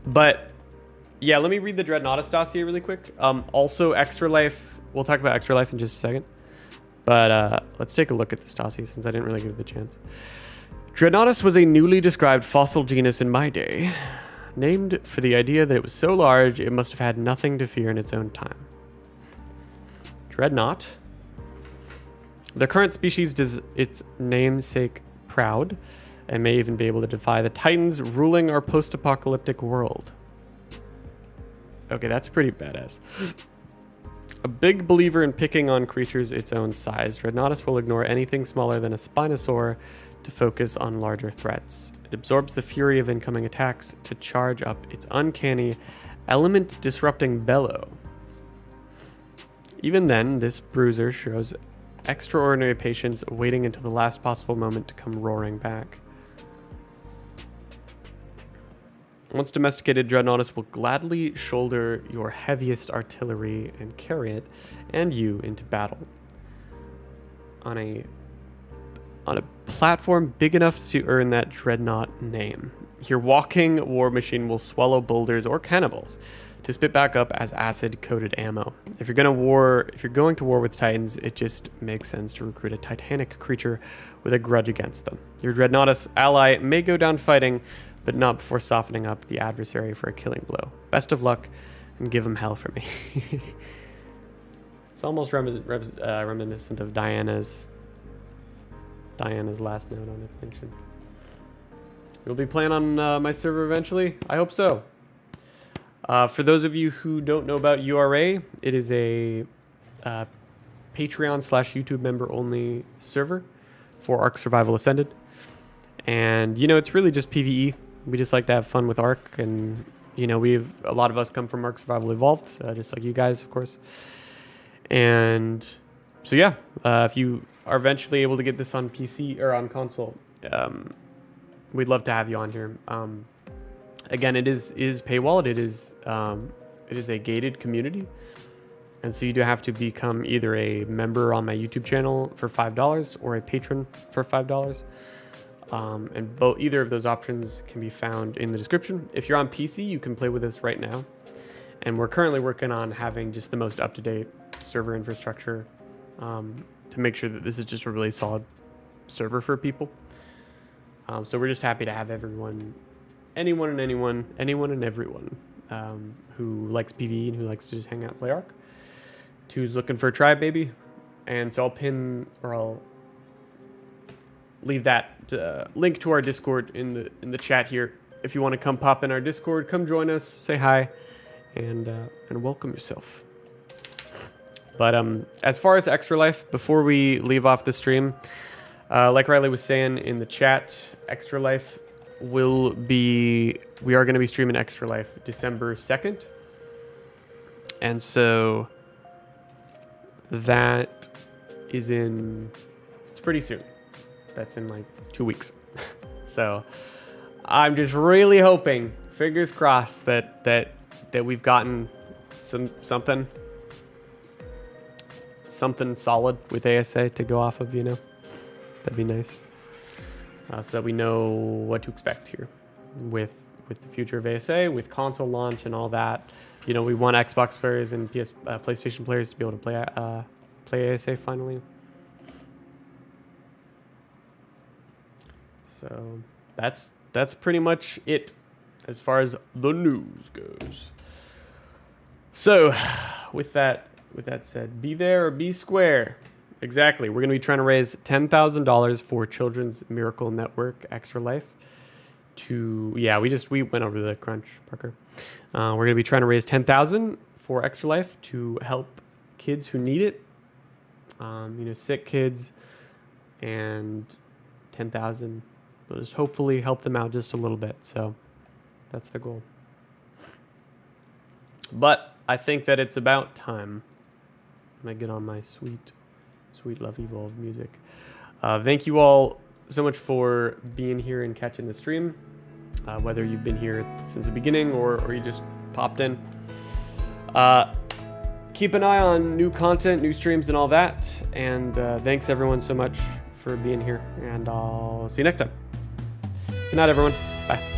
But yeah, let me read the Dreadnoughtus dossier really quick. Also, Extra Life. We'll talk about Extra Life in just a second. But let's take a look at this dossier since I didn't really give it the chance. Dreadnoughtus was a newly described fossil genus in my day, named for the idea that it was so large it must have had nothing to fear in its own time. Dreadnought. The current species does its namesake proud and may even be able to defy the titans ruling our post-apocalyptic world. Okay, that's pretty badass. A big believer in picking on creatures its own size, Dreadnoughtus will ignore anything smaller than a Spinosaur to focus on larger threats. It absorbs the fury of incoming attacks to charge up its uncanny element-disrupting bellow. Even then, this bruiser shows extraordinary patience, waiting until the last possible moment to come roaring back. Once domesticated, Dreadnoughtus will gladly shoulder your heaviest artillery and carry it and you into battle. On a platform big enough to earn that Dreadnought name. Your walking war machine will swallow boulders or cannibals to spit back up as acid-coated ammo. If you're going to war with Titans, it just makes sense to recruit a titanic creature with a grudge against them. Your Dreadnoughtus ally may go down fighting, but not before softening up the adversary for a killing blow. Best of luck, and give him hell for me. It's almost reminiscent of Diana's last note on extinction. You'll be playing on my server eventually? I hope so. For those of you who don't know about URA, it is a Patreon/YouTube member only server for ARK Survival Ascended. And, you know, it's really just PvE. We just like to have fun with ARK, and you know, a lot of us come from ARK Survival Evolved, just like you guys, of course. And so yeah, if you are eventually able to get this on PC or on console, we'd love to have you on here. Again, it is paywalled. It is a gated community, and so you do have to become either a member on my YouTube channel for $5 or a patron for $5. And either of those options can be found in the description. If you're on PC, you can play with us right now. And we're currently working on having just the most up-to-date server infrastructure to make sure that this is just a really solid server for people. So we're just happy to have anyone and everyone who likes PvE and who likes to just hang out and play ARK, to who's looking for a tribe, maybe. And so I'll leave that link to our Discord in the chat here. If you want to come pop in our Discord, come join us, say hi, and welcome yourself. But as far as Extra Life, before we leave off the stream, like Riley was saying in the chat, Extra Life we are going to be streaming Extra Life December 2nd. And so that is it's pretty soon. That's in like 2 weeks. So I'm just really hoping, fingers crossed, that we've gotten something solid with ASA to go off of, you know. That'd be nice. So that we know what to expect here with the future of ASA, with console launch and all that. You know, we want Xbox players and PlayStation players to be able to play ASA finally. So that's pretty much it as far as the news goes. So with that said, be there or be square. Exactly. We're going to be trying to raise $10,000 for Children's Miracle Network Extra Life. We went over the crunch, Parker. We're going to be trying to raise $10,000 for Extra Life to help kids who need it. Sick kids, and $10,000 will just hopefully help them out just a little bit. So that's the goal. But I think that it's about time. I'm going to get on my sweet sweet love evolve music. Thank you all so much for being here and catching the stream, whether you've been here since the beginning or you just popped in. Keep an eye on new content, new streams, and all that. And thanks everyone so much for being here, and I'll see you next time. Good night, everyone. Bye.